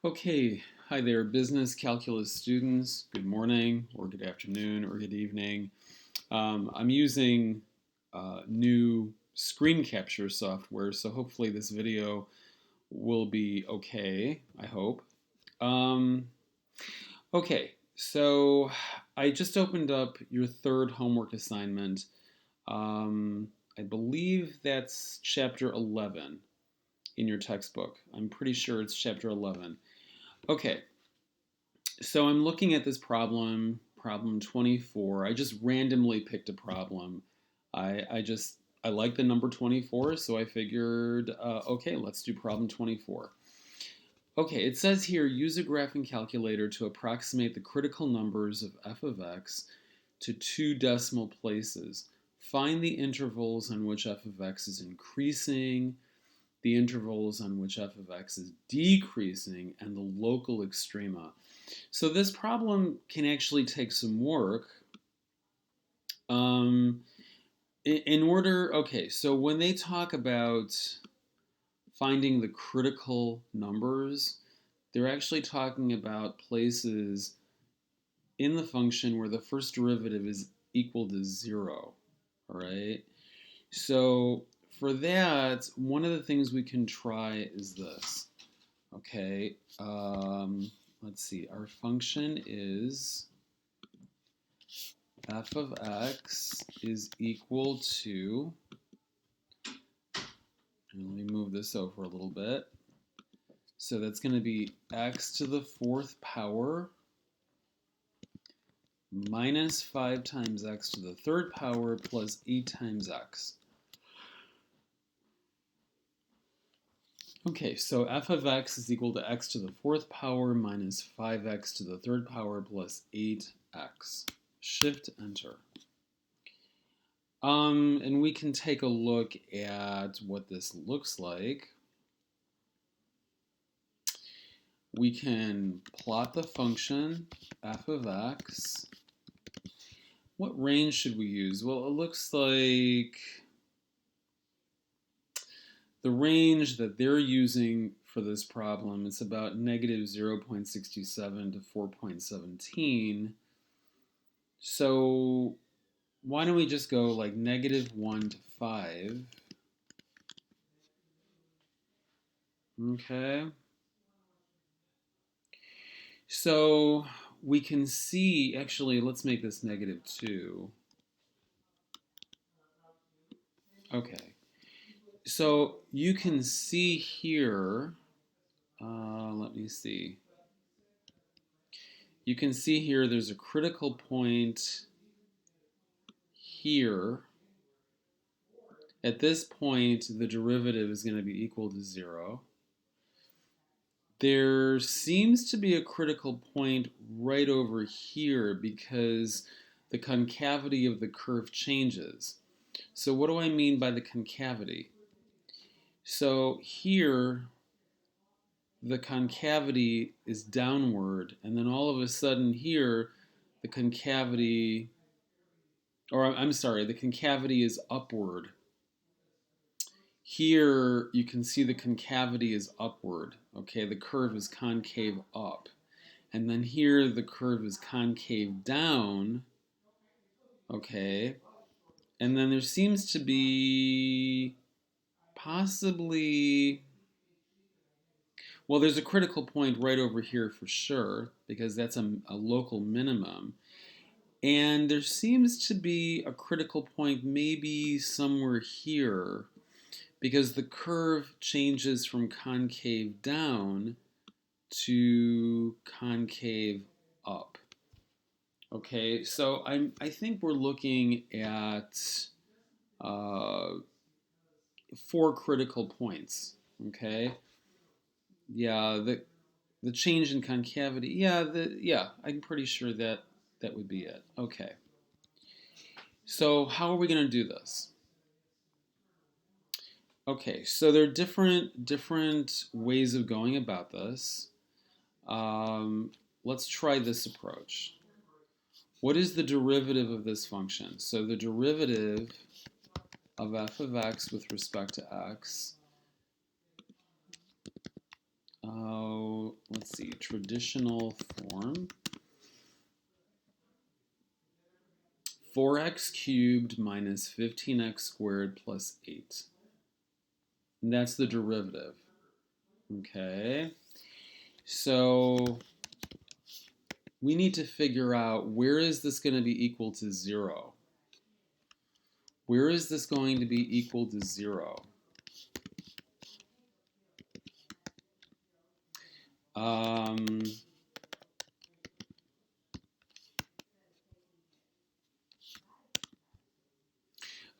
Okay, hi there, business calculus students. Good morning, or good afternoon, or good evening. I'm using new screen capture software, so hopefully this video will be okay, I hope. Um, okay, so I just opened up your third homework assignment. Um, I believe that's chapter 11 in your textbook. I'm pretty sure it's chapter 11. Okay, so I'm looking at this problem 24. I just randomly picked a problem. I like the number 24, so I figured, okay, let's do problem 24. Okay, it says here, use a graphing calculator to approximate the critical numbers of f of x to two decimal places. Find the intervals on which f of x is increasing, the intervals on which f of x is decreasing, and the local extrema. So this problem can actually take some work. Um, okay, so when they talk about finding the critical numbers, they're actually talking about places in the function where the first derivative is equal to 0, all right? So for that, one of the things we can try is this, okay? Let's see, our function is f of x is equal to, and let me move this over a little bit. So that's going to be x to the fourth power minus 5 times x to the third power plus 8 times x. Okay, so f of x is equal to x to the fourth power minus 5x to the third power plus 8x. Shift enter. And we can take a look at what this looks like. We can plot the function f of x. What range should we use? Well, it looks like the range that they're using for this problem is about negative 0.67 to 4.17. So why don't we just go like negative 1 to 5? Okay. So we can see, actually, let's make this negative 2. Okay. So you can see here, let me see. You can see here there's a critical point here. At this point, the derivative is going to be equal to 0. There seems to be a critical point right over here because the concavity of the curve changes. So what do I mean by the concavity? So here, the concavity is downward, and then all of a sudden here, the concavity, or I'm sorry, the concavity is upward. Here, you can see the concavity is upward, okay? The curve is concave up. And then here, the curve is concave down, okay? And then there seems to be possibly, well, there's a critical point right over here for sure, because that's a local minimum. And there seems to be a critical point maybe somewhere here, because the curve changes from concave down to concave up. Okay, so I think we're looking at uh, 4 critical points. Okay, yeah, the change in concavity. Yeah, I'm pretty sure that that would be it. Okay, so how are we going to do this? Okay, so there are different ways of going about this. Let's try this approach. What is the derivative of this function? So the derivative of f of x with respect to x, let's let's see, traditional form. 4x cubed minus 15x squared plus 8. And that's the derivative. Okay. So we need to figure out, where is this going to be equal to 0? Where is this going to be equal to 0?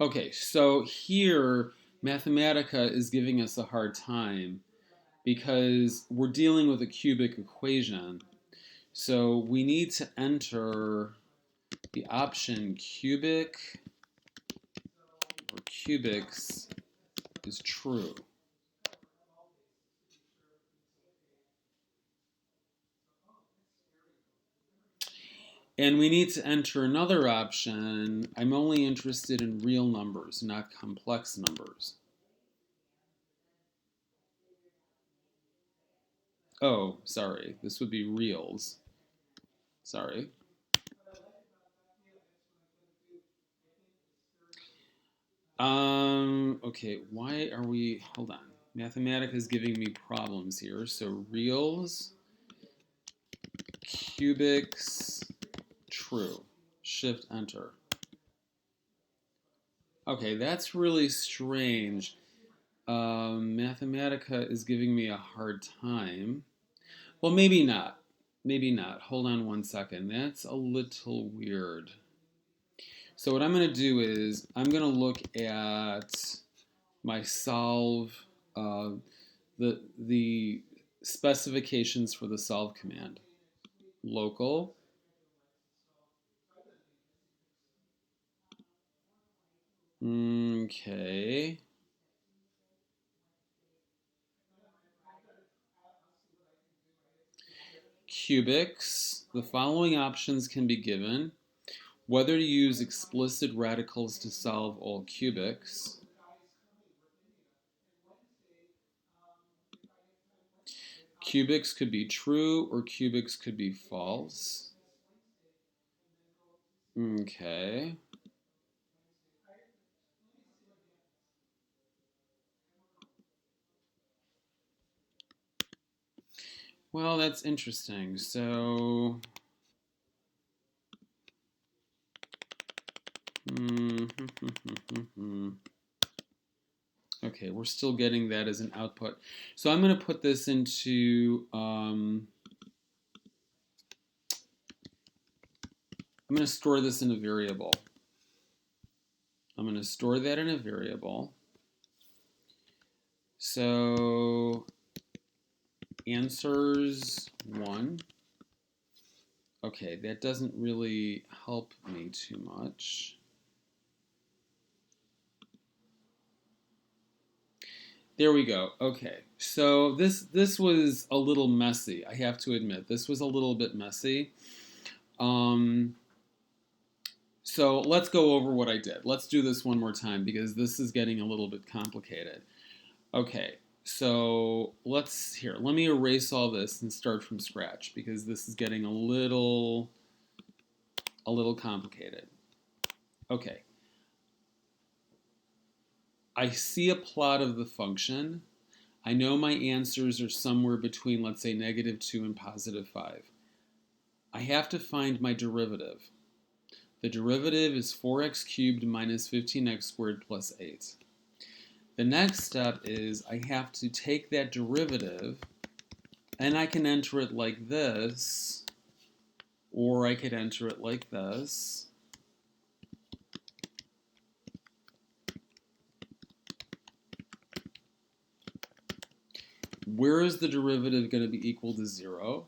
Okay, so here Mathematica is giving us a hard time because we're dealing with a cubic equation. So we need to enter the option cubic or cubics is true. And we need to enter another option. I'm only interested in real numbers, not complex numbers. Oh, sorry. This would be reals. Sorry. Okay, why are we, hold on. Mathematica is giving me problems here. So reals, cubics, true. Shift enter. Okay, that's really strange. Mathematica is giving me a hard time. Well, maybe not. Maybe not. Hold on one second. That's a little weird. So what I'm going to do is I'm going to look at my solve, the specifications for the solve command. Local. Okay. Cubics. The following options can be given. Whether to use explicit radicals to solve all cubics. Cubics could be true or cubics could be false. Okay. Well, that's interesting. So, okay, we're still getting that as an output. So I'm going to put this into, I'm going to store this in a variable. I'm going to store that in a variable. So answers 1. Okay, that doesn't really help me too much. There we go. Okay, so this was a little messy. I have to admit, this was a little bit messy. So let's go over what I did. Let's do this one more time because this is getting a little bit complicated. Okay, so let me erase all this and start from scratch because this is getting a little complicated. Okay. I see a plot of the function. I know my answers are somewhere between, let's say, -2 and +5. I have to find my derivative. The derivative is 4x cubed minus 15x squared plus 8. The next step is I have to take that derivative and I can enter it like this, or I could enter it like this. Where is the derivative going to be equal to 0?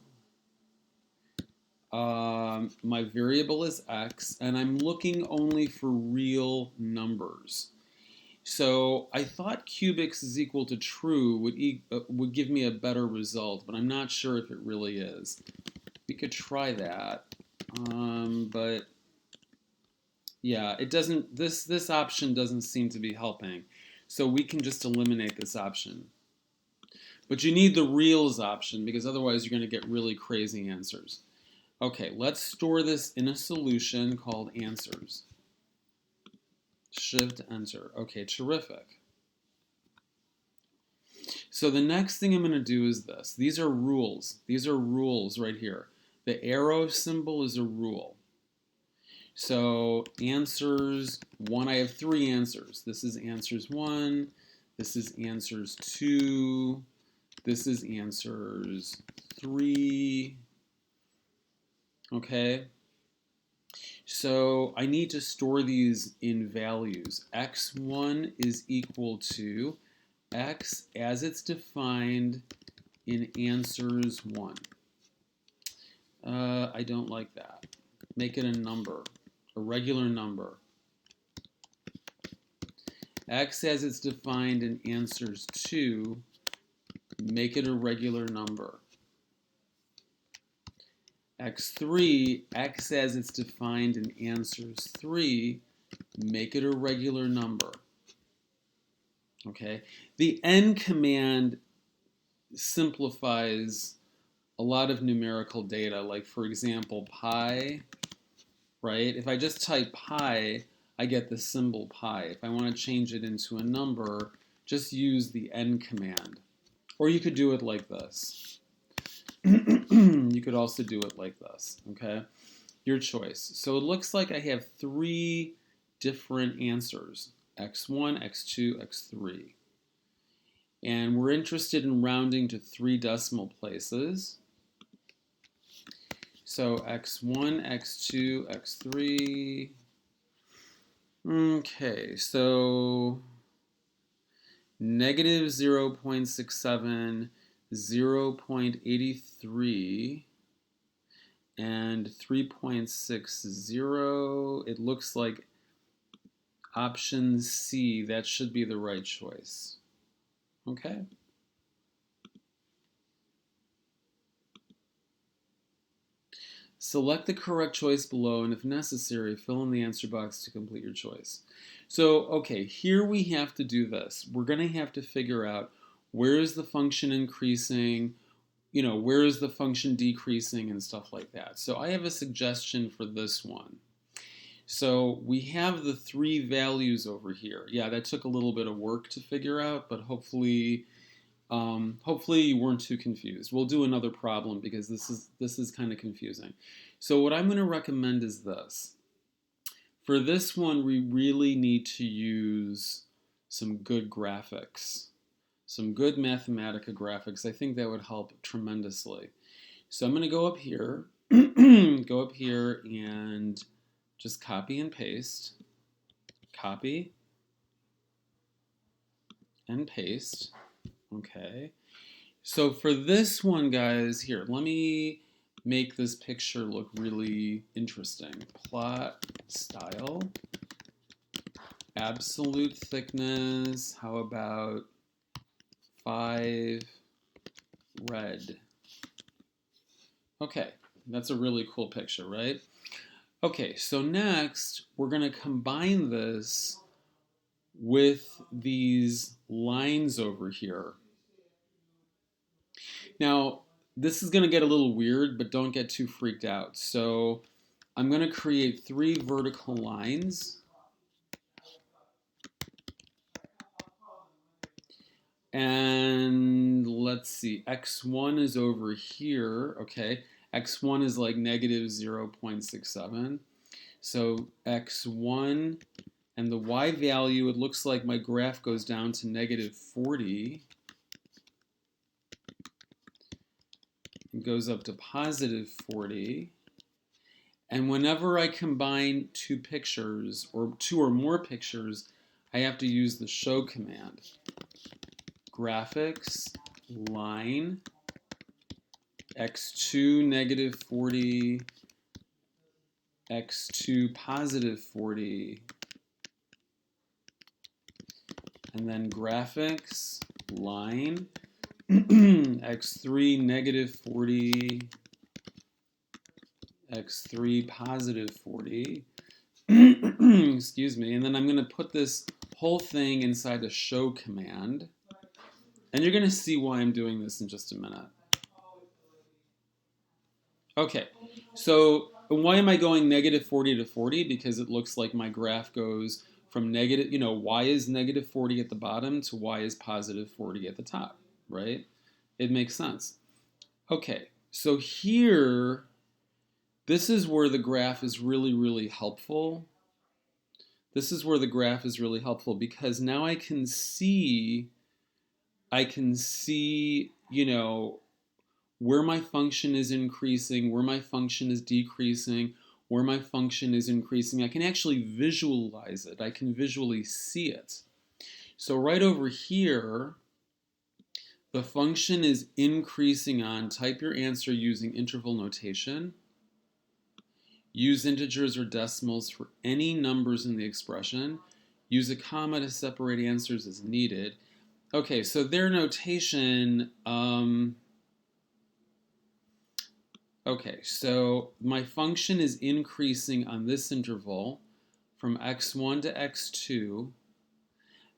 My variable is x, and I'm looking only for real numbers. So I thought cubics is equal to true would give me a better result, but I'm not sure if it really is. We could try that, but yeah, it doesn't. This option doesn't seem to be helping, so we can just eliminate this option. But you need the reals option because otherwise you're going to get really crazy answers. Okay, let's store this in a solution called answers. Shift enter. Okay, terrific. So the next thing I'm going to do is this. These are rules. These are rules right here. The arrow symbol is a rule. So answers 1, I have 3 answers. This is answers 1. This is answers 2. This is answers 3. Okay. So I need to store these in values. X1 is equal to X as it's defined in answers 1. I don't like that. Make it a number, a regular number. X as it's defined in answers 2, make it a regular number. X3, X as it's defined in answers 3, make it a regular number. Okay, the N command simplifies a lot of numerical data, like for example, pi, right? If I just type pi, I get the symbol pi. If I want to change it into a number, just use the N command. Or you could do it like this. You could also do it like this, okay? Your choice. So it looks like I have 3 different answers, x1, x2, x3. And we're interested in rounding to 3 decimal places. So x1, x2, x3. Okay, so negative 0.67, 0.83, and 3.60. It looks like option C, that should be the right choice. Okay. Select the correct choice below, and if necessary, fill in the answer box to complete your choice. So, okay, here we have to do this. We're going to have to figure out where is the function increasing, where is the function decreasing and stuff like that. So I have a suggestion for this one. So we have the 3 values over here. Yeah, that took a little bit of work to figure out, but hopefully you weren't too confused. We'll do another problem because this is kind of confusing. So what I'm going to recommend is this. For this one, we really need to use some good graphics, some good Mathematica graphics. I think that would help tremendously. So I'm going to go up here, and just copy and paste, copy and paste. Okay. So for this one, guys, here, let me make this picture look really interesting. Plot style, absolute thickness, how about 5 red? Okay, that's a really cool picture, right? Okay, so next, we're going to combine this with these lines over here. Now, this is going to get a little weird, but don't get too freaked out. So I'm going to create 3 vertical lines. And let's see, x1 is over here, okay? x1 is like negative 0.67. So x1 and the y value, it looks like my graph goes down to negative 40. It goes up to positive 40. And whenever I combine 2 pictures, or 2 or more pictures, I have to use the show command. Graphics, line, x2 negative 40, x2 positive 40, and then graphics, line, x3 negative 40, x3 positive 40, excuse me, and then I'm going to put this whole thing inside a show command. And you're going to see why I'm doing this in just a minute. Okay, so why am I going negative 40 to 40? Because it looks like my graph goes from negative, y is negative 40 at the bottom to y is positive 40 at the top, right? It makes sense. Okay, so here, this is where the graph is really, really helpful. This is where the graph is really helpful because now I can see, where my function is increasing, where my function is decreasing, where my function is increasing. I can actually visualize it. I can visually see it. So right over here, the function is increasing on, type your answer using interval notation. Use integers or decimals for any numbers in the expression. Use a comma to separate answers as needed. Okay, so their notation, okay, so my function is increasing on this interval from x1 to x2,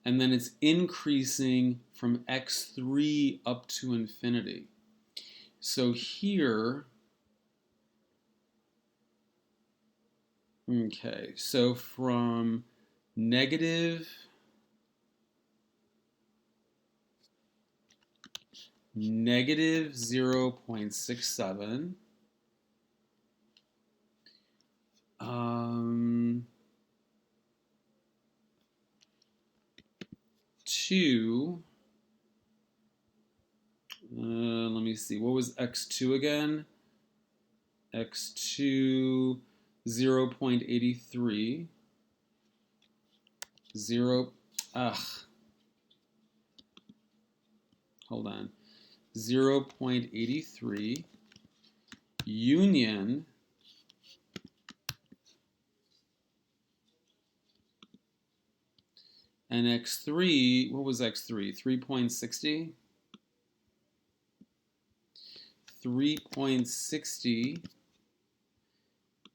and then it's increasing from x3 up to infinity. So here, okay, so from negative 0.67 to, let me see, what was x2 again? x2, 0.83, 0.83 union and x3, what was x3? 3.60? 3.60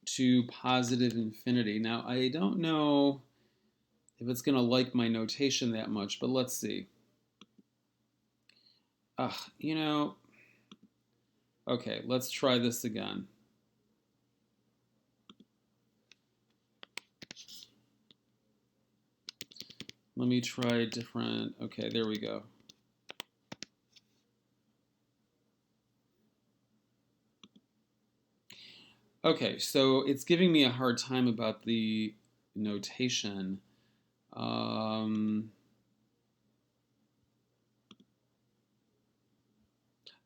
to positive infinity. Now, I don't know if it's going to like my notation that much, but let's see. Okay, let's try this again. Let me try different, okay, there we go. Okay, so it's giving me a hard time about the notation.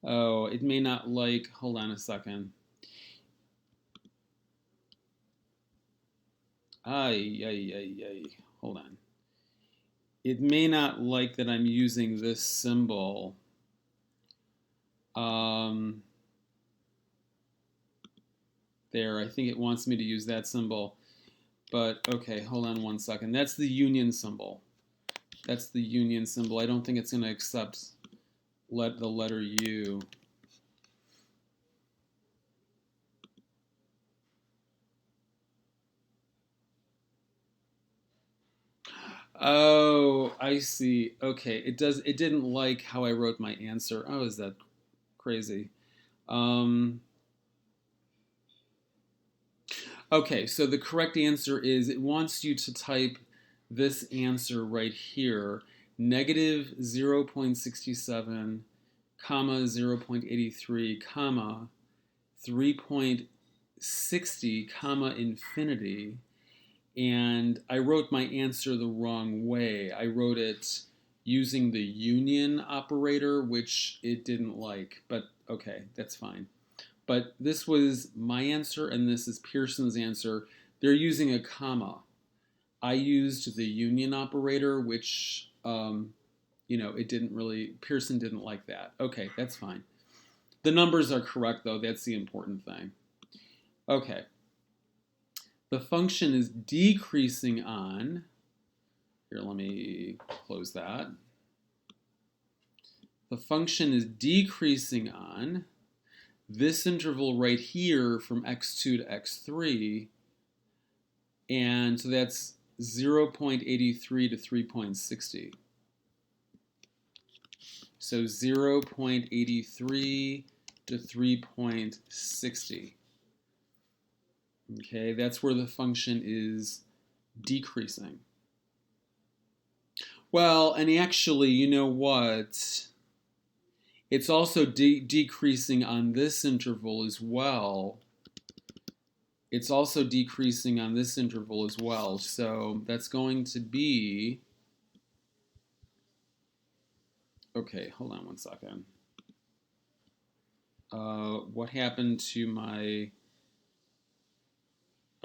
Oh, it may not like, hold on a second. Hold on. It may not like that I'm using this symbol. There, I think it wants me to use that symbol. But, okay, hold on one second. That's the union symbol. That's the union symbol. I don't think it's going to accept the letter U. Oh, I see. Okay, it didn't like how I wrote my answer. Oh, is that crazy? Okay, so the correct answer is it wants you to type this answer right here, negative 0.67, comma 0.83, comma 3.60, comma infinity. And I wrote my answer the wrong way. I wrote it using the union operator, which it didn't like, but okay, that's fine. But this was my answer, and this is Pearson's answer. They're using a comma. I used the union operator, which, it didn't really, Pearson didn't like that. Okay, that's fine. The numbers are correct, though. That's the important thing. Okay. The function is decreasing on, here, let me close that. The function is decreasing on this interval right here from x2 to x3, and so that's 0.83 to 3.60. So 0.83 to 3.60. Okay, that's where the function is decreasing. Well, and actually, you know what? It's also decreasing on this interval as well. It's also decreasing on this interval as well. So that's going to be, okay, hold on one second. What happened to my,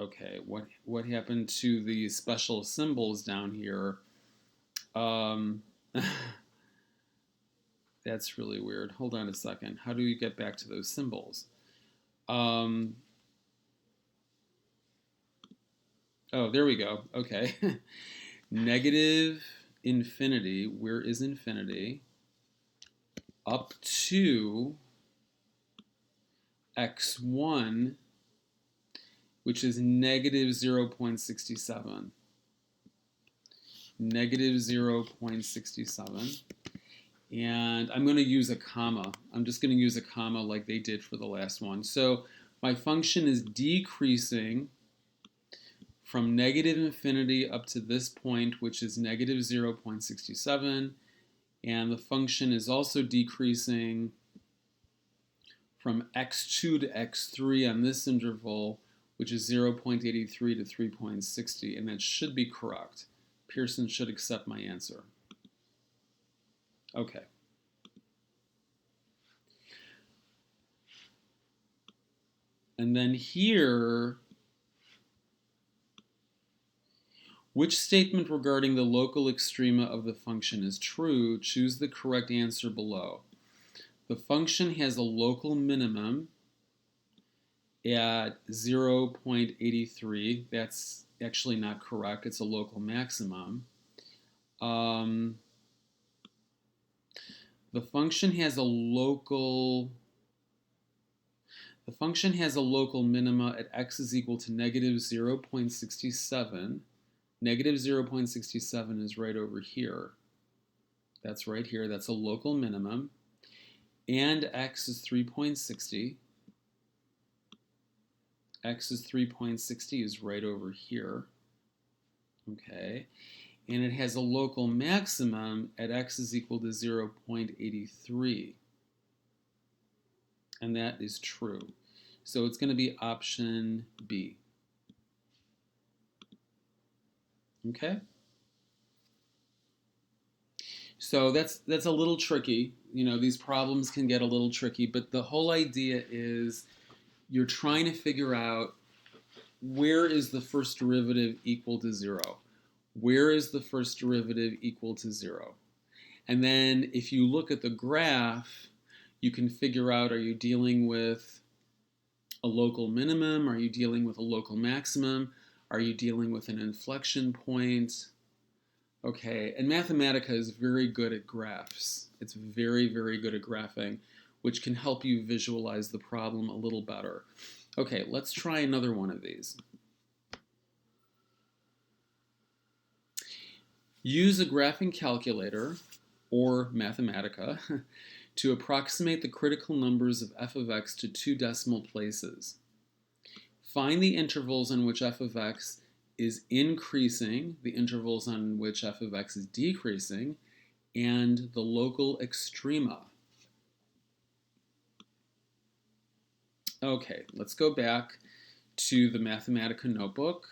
okay, what happened to the special symbols down here? That's really weird. Hold on a second. How do we get back to those symbols? Oh, there we go. Okay. Negative infinity. Where is infinity? Up to x1, which is negative 0.67. Negative 0.67. And I'm going to use a comma. I'm just going to use a comma like they did for the last one. So my function is decreasing from negative infinity up to this point, which is negative 0.67. And the function is also decreasing from x2 to x3 on this interval, which is 0.83 to 3.60. And that should be correct. Pearson should accept my answer. Okay. And then here, which statement regarding the local extrema of the function is true? Choose the correct answer below. The function has a local minimum at 0.83. That's actually not correct. It's a local maximum. The function has a local minima at x is equal to negative 0.67. Negative 0.67 is right over here. That's right here. That's a local minimum. And x is 3.60. X is 3.60 is right over here. Okay. And it has a local maximum at x is equal to 0.83. And that is true. So it's going to be option B. Okay? So that's a little tricky. You know, these problems can get a little tricky, but the whole idea is you're trying to figure out where is the first derivative equal to 0? Where is the first derivative equal to 0? And then if you look at the graph, you can figure out, are you dealing with a local minimum? Are you dealing with a local maximum? Are you dealing with an inflection point? Okay, and Mathematica is very good at graphs. It's very, very good at graphing, which can help you visualize the problem a little better. Okay, let's try another one of these. Use a graphing calculator, or Mathematica, to approximate the critical numbers of f of x to 2 decimal places. Find the intervals on which f of x is increasing, the intervals on which f of x is decreasing, and the local extrema. Okay, let's go back to the Mathematica notebook.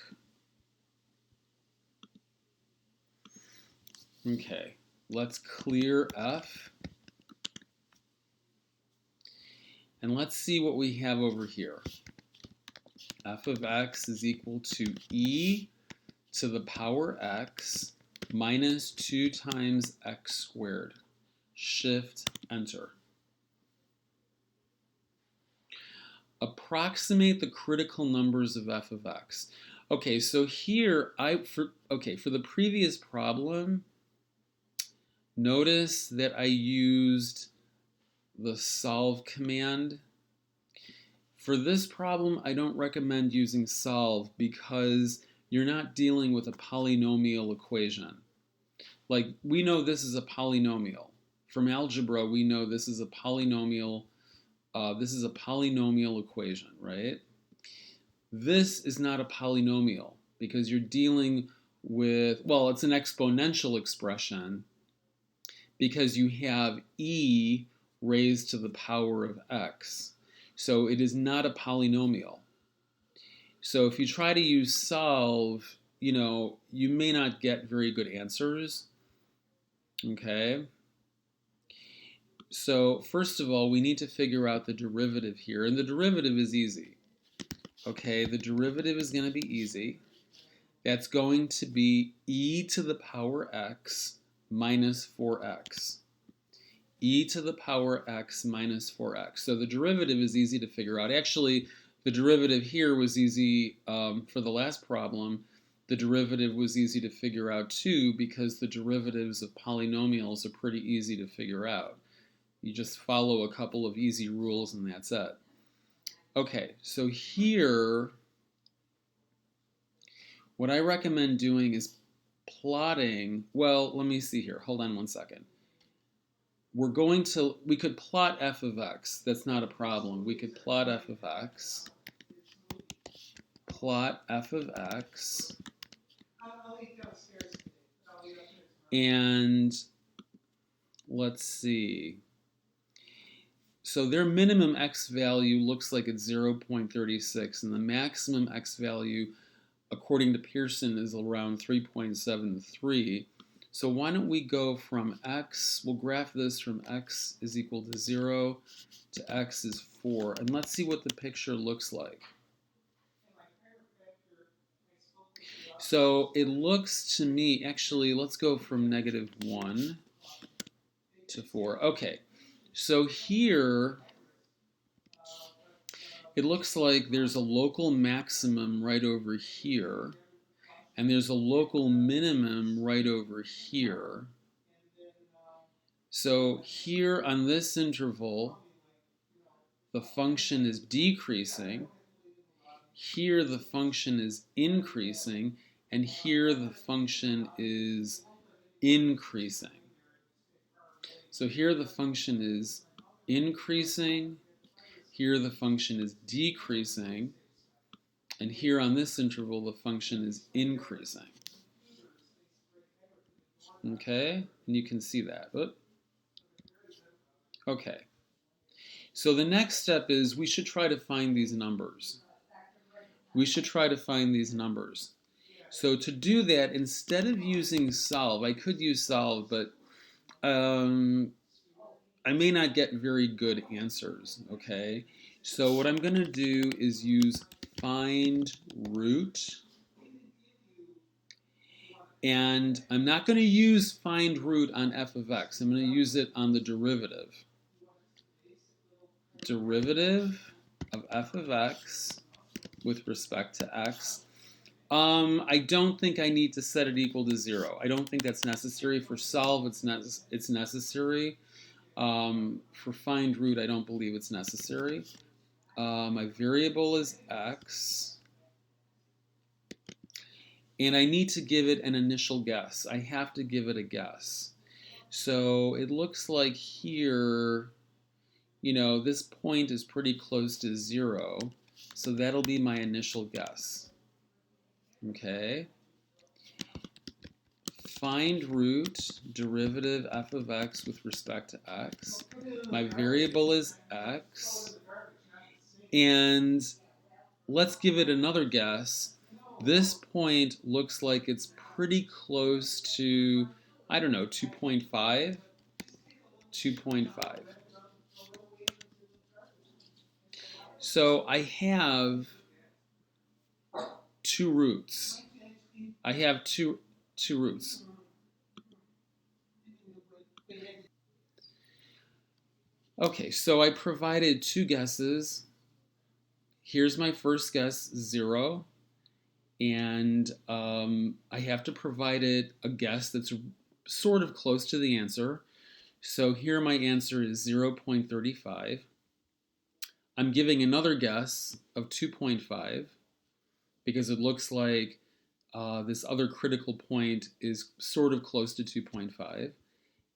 Okay, let's clear F. And let's see what we have over here. F of x is equal to e to the power x minus 2 times x squared. Shift, enter. Approximate the critical numbers of f of x. Okay, so here, for the previous problem, notice that I used the solve command. For this problem, I don't recommend using solve because you're not dealing with a polynomial equation. Like, we know this is a polynomial. from algebra, we know this is a polynomial. This is a polynomial equation, right? This is not a polynomial because you're dealing with, well, it's an exponential expression because you have e raised to the power of x. So it is not a polynomial. So if you try to use solve, you may not get very good answers. Okay. So first of all, we need to figure out the derivative here. And the derivative is easy. Okay, the derivative is going to be easy. That's going to be e to the power x minus 4x. E to the power x minus 4x. So the derivative is easy to figure out. Actually, the derivative here was easy for the last problem. The derivative was easy to figure out too because the derivatives of polynomials are pretty easy to figure out. You just follow a couple of easy rules and that's it. Okay, so here, what I recommend doing is plotting, well, let me see here. Hold on one second. We could plot f of x. That's not a problem. We could plot f of x. Plot f of x. And let's see. So their minimum x value looks like it's 0.36, and the maximum x value, according to Pearson, is around 3.73. So why don't we go from x, we'll graph this from x is equal to 0 to x is 4, and let's see what the picture looks like. So it looks to me, actually, let's go from -1 to 4. Okay, so here, it looks like there's a local maximum right over here, and there's a local minimum right over here. So here on this interval, the function is decreasing. Here the function is increasing, and here the function is increasing. So here the function is increasing, here the function is decreasing, and here on this interval the function is increasing. Okay, and you can see that. Okay, so the next step is we should try to find these numbers. We should try to find these numbers. So to do that, instead of using solve, I could use solve, but I may not get very good answers, okay? So what I'm going to do is use FindRoot. And I'm not going to use FindRoot on f of x. I'm going to use it on the derivative. Derivative of f of x with respect to x. I don't think I need to set it equal to 0. I don't think that's necessary. For solve, it's necessary. For FindRoot, I don't believe it's necessary. My variable is x. And I need to give it an initial guess. I have to give it a guess. So it looks like here, this point is pretty close to 0. So that'll be my initial guess. Okay. FindRoot derivative f of x with respect to x. My variable is x. And let's give it another guess. This point looks like it's pretty close to, I don't know, 2.5. 2.5. So I have two roots. I have two roots. Okay, so I provided two guesses. Here's my first guess, 0. And I have to provide it a guess that's sort of close to the answer. So here my answer is 0.35. I'm giving another guess of 2.5 because it looks like this other critical point is sort of close to 2.5.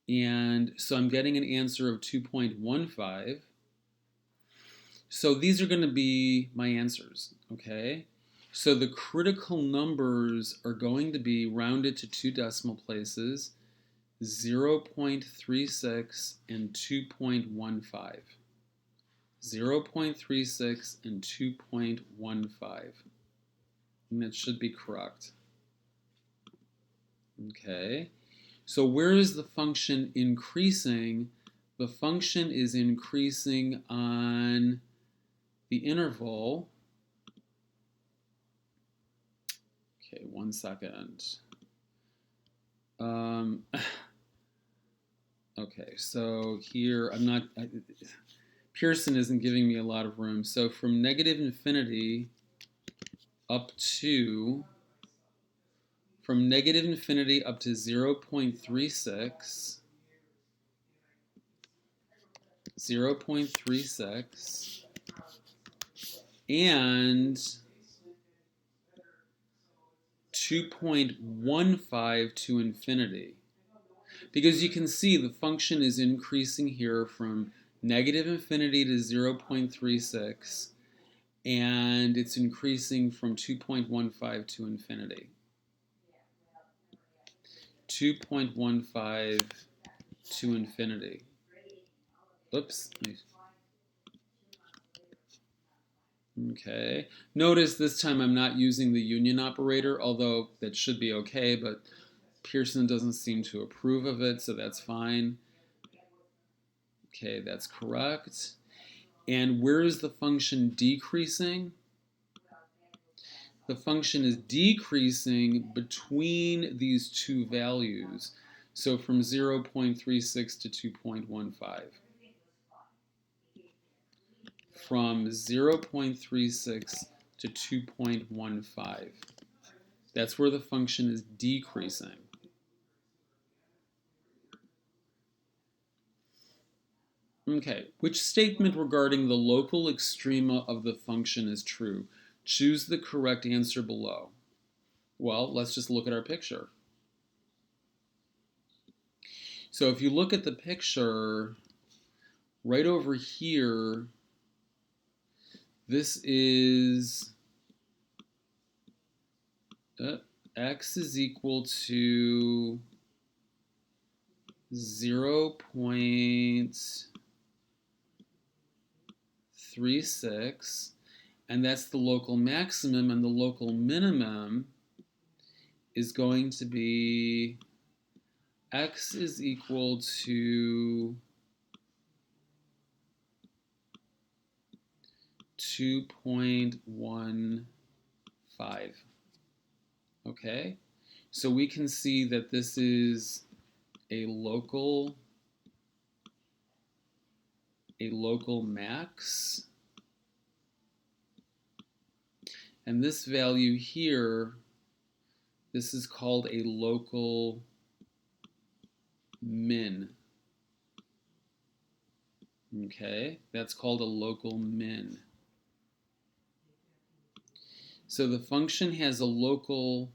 And so I'm getting an answer of 2.15. So these are going to be my answers, okay? So the critical numbers are going to be rounded to 2 decimal places, 0.36 and 2.15. 0.36 and 2.15. And that should be correct. Okay. So where is the function increasing? The function is increasing on the interval. Okay, 1 second. Okay, so here Pearson isn't giving me a lot of room. So from negative infinity up to, from negative infinity up to 0.36, 0.36, and 2.15 to infinity. Because you can see the function is increasing here from negative infinity to 0.36, and it's increasing from 2.15 to infinity. 2.15 to infinity. Oops. Okay. Notice this time I'm not using the union operator, although that should be okay, but Pearson doesn't seem to approve of it, so that's fine. Okay, that's correct. And where is the function decreasing? The function is decreasing between these two values. So from 0.36 to 2.15. From 0.36 to 2.15. That's where the function is decreasing. Okay, which statement regarding the local extrema of the function is true? Choose the correct answer below. Well, let's just look at our picture. So if you look at the picture, right over here, this is x is equal to 0.36, and that's the local maximum, and the local minimum is going to be x is equal to 2.15. Okay, so we can see that this is a local max, and this value here, this is called a local min. Okay, that's called a local min. So the function has a local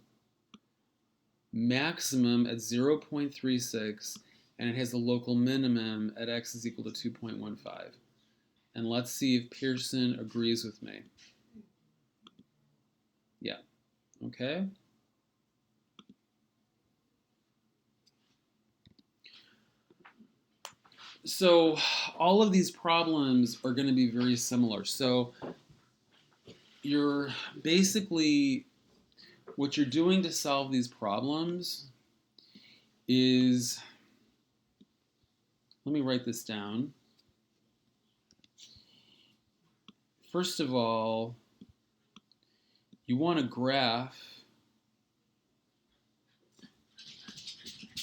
maximum at 0.36, and it has a local minimum at x is equal to 2.15. And let's see if Pearson agrees with me. Yeah, okay. So all of these problems are going to be very similar. So you're basically, what you're doing to solve these problems is, let me write this down. First of all, you want to graph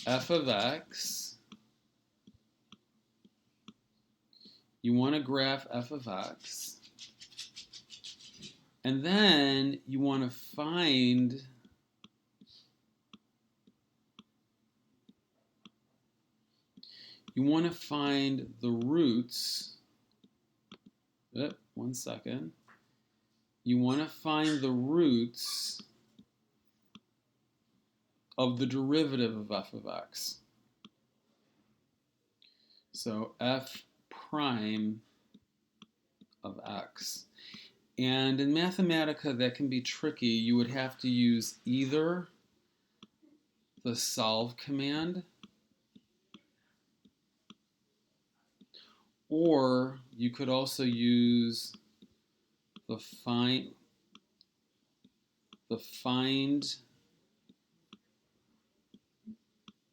f of x. You want to graph f of x. And then you want to find the roots. 1 second. You want to find the roots of the derivative of f of x. So f prime of x. And in Mathematica, that can be tricky. You would have to use either the solve command, or you could also use the find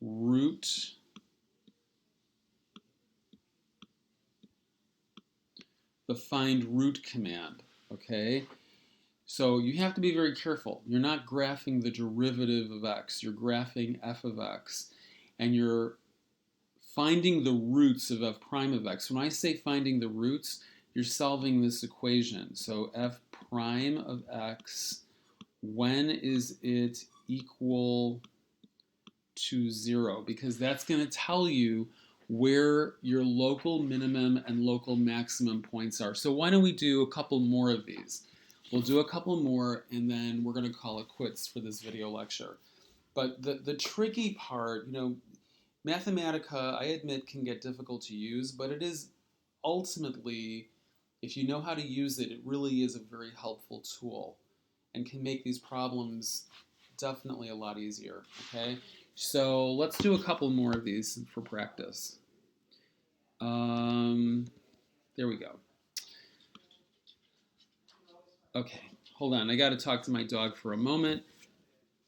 root command. Okay, so you have to be very careful. You're not graphing the derivative of x. You're graphing f of x, and you're finding the roots of f prime of x. When I say finding the roots, you're solving this equation. So f prime of x, when is it equal to 0? Because that's going to tell you where your local minimum and local maximum points are. So why don't we do a couple more of these? We'll do a couple more, and then we're going to call it quits for this video lecture. But the tricky part, Mathematica, I admit, can get difficult to use, but it is ultimately, if you know how to use it, it really is a very helpful tool and can make these problems definitely a lot easier, okay? So let's do a couple more of these for practice. There we go. Okay, hold on. I got to talk to my dog for a moment.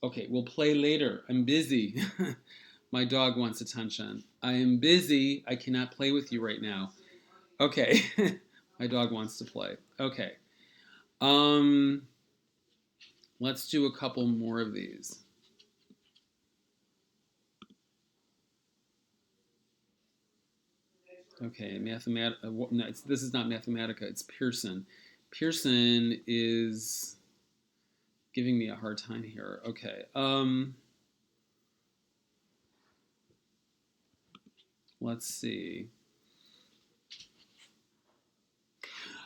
Okay, we'll play later. I'm busy. My dog wants attention. I am busy. I cannot play with you right now. Okay, my dog wants to play. Okay. Let's do a couple more of these. Okay, no, this is not Mathematica, it's Pearson. Pearson is giving me a hard time here. Okay, let's see.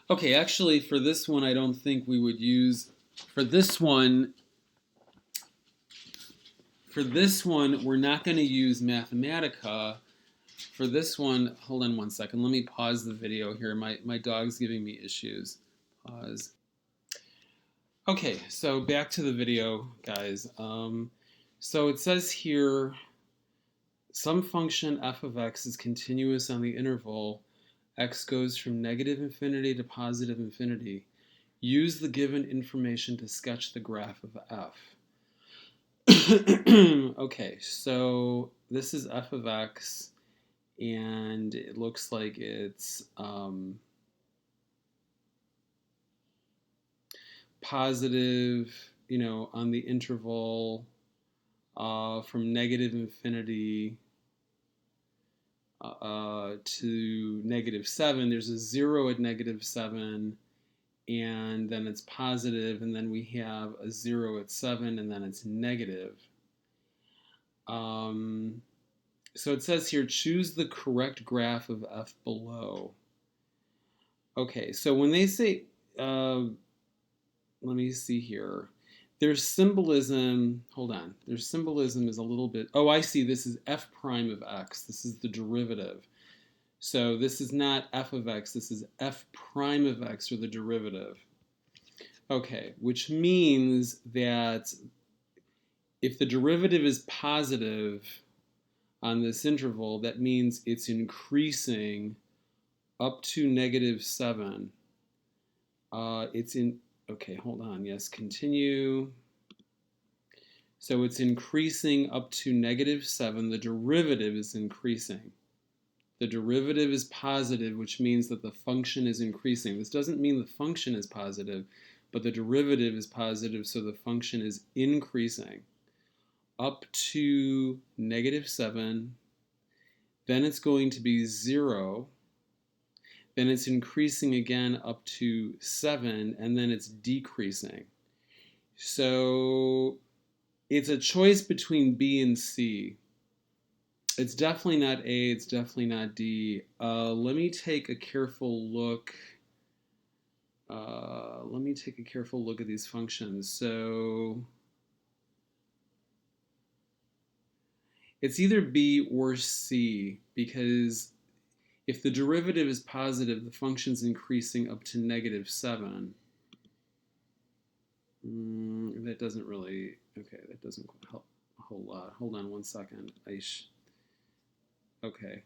Okay, actually, for this one, I don't think we would use, for this one, we're not going to use Mathematica. For this one, hold on one second. Let me pause the video here. My dog's giving me issues. Pause. Okay, so back to the video, guys. So it says here, some function f of x is continuous on the interval x goes from negative infinity to positive infinity. Use the given information to sketch the graph of f. Okay, so this is f of x, and it looks like it's positive, on the interval from negative infinity to -7. There's a 0 at -7, and then it's positive, and then we have a 0 at 7, and then it's negative. So it says here, choose the correct graph of f below. Okay, so when they say, let me see here. There's symbolism, hold on, their symbolism is a little bit, oh, I see, this is f prime of x. This is the derivative. So this is not f of x, this is f prime of x, or the derivative. Okay, which means that if the derivative is positive on this interval, that means it's increasing up to -7. Okay, hold on, yes, continue. So it's increasing up to -7. The derivative is increasing. The derivative is positive, which means that the function is increasing. This doesn't mean the function is positive, but the derivative is positive, so the function is increasing up to -7. Then it's going to be 0. Then it's increasing again up to 7, and then it's decreasing. So it's a choice between B and C. It's definitely not A, it's definitely not D. Let me take a careful look. Let me take a careful look at these functions. So it's either B or C, because If the derivative is positive, the function's increasing up to -7. That doesn't really, okay, that doesn't help a whole lot. Hold on one second. Okay.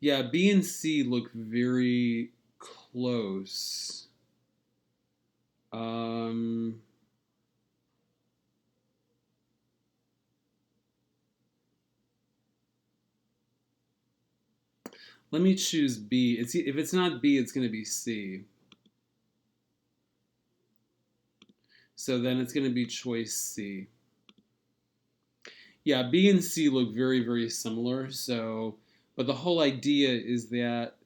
Yeah, B and C look very close. Let me choose B. If it's not B, it's going to be C. So then it's going to be choice C. Yeah, B and C look very, very similar. So, but the whole idea is that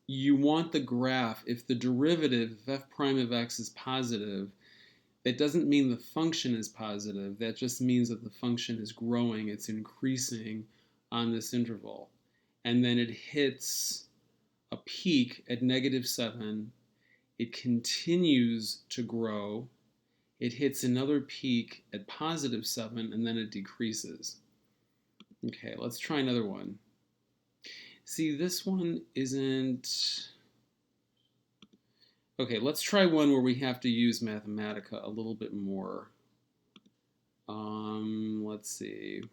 you want the graph, if the derivative, if f prime of x is positive, that doesn't mean the function is positive. That just means that the function is growing, it's increasing on this interval. And then it hits a peak at -7. It continues to grow. It hits another peak at +7, and then it decreases. Okay, let's try another one. See, this one isn't... Okay, let's try one where we have to use Mathematica a little bit more. Let's see.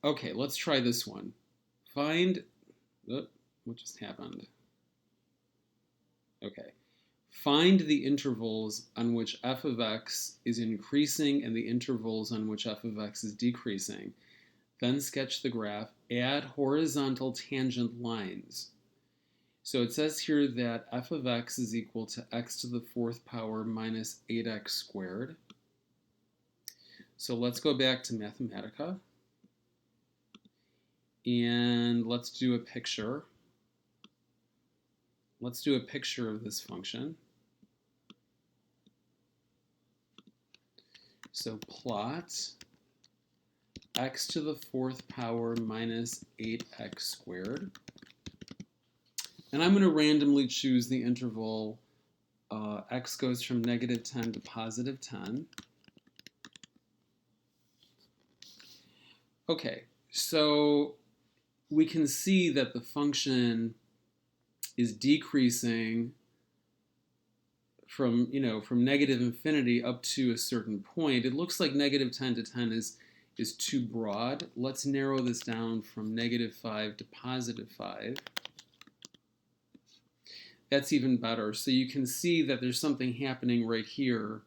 Okay, let's try this one. Find... Oh, what just happened? Okay. Find the intervals on which f of x is increasing and the intervals on which f of x is decreasing. Then sketch the graph. Add horizontal tangent lines. So it says here that f of x is equal to x to the 4th power minus 8x squared. So let's go back to Mathematica. And let's do a picture. Let's do a picture of this function. So plot x to the 4th power minus 8x squared. And I'm going to randomly choose the interval x goes from -10 to +10. Okay, so we can see that the function is decreasing from, from -infinity up to a certain point. It looks like -10 to 10 is too broad. Let's narrow this down from -5 to +5. That's even better. So you can see that there's something happening right here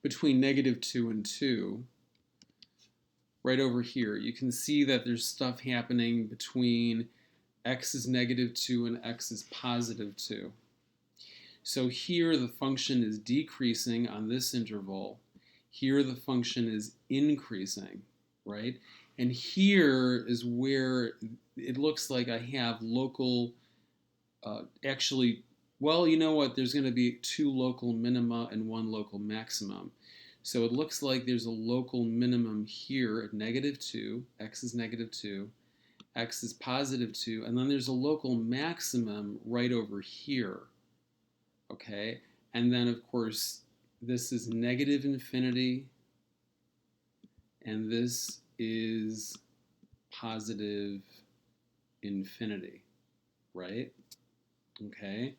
between -2 and 2. Right over here, you can see that there's stuff happening between x is -2 and x is +2. So here the function is decreasing on this interval. Here the function is increasing, right? And here is where it looks like I have local, actually, well, you know what? There's going to be 2 local minima and 1 local maximum. So it looks like there's a local minimum here at -2, x is -2, x is +2, and then there's a local maximum right over here, okay? And then, of course, this is -infinity, and this is +infinity, right? Okay,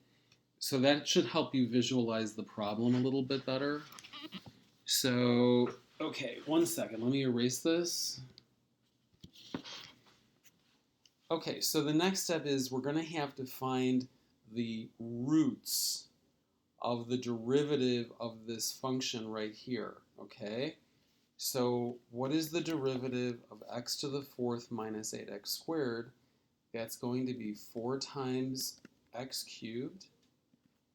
so that should help you visualize the problem a little bit better. So, okay, one second, let me erase this. Okay, so the next step is we're going to have to find the roots of the derivative of this function right here, okay? So what is the derivative of x to the 4th minus 8x squared? That's going to be 4 times x cubed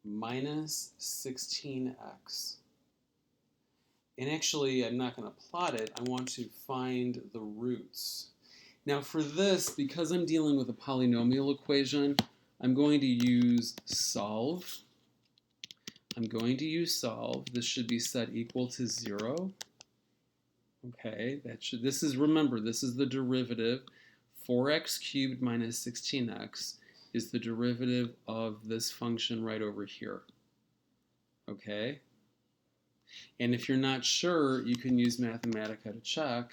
minus 16x. And actually, I'm not going to plot it. I want to find the roots. Now for this, because I'm dealing with a polynomial equation, I'm going to use solve. This should be set equal to 0. Okay, remember, this is the derivative. 4x cubed minus 16x is the derivative of this function right over here. Okay? And if you're not sure, you can use Mathematica to check.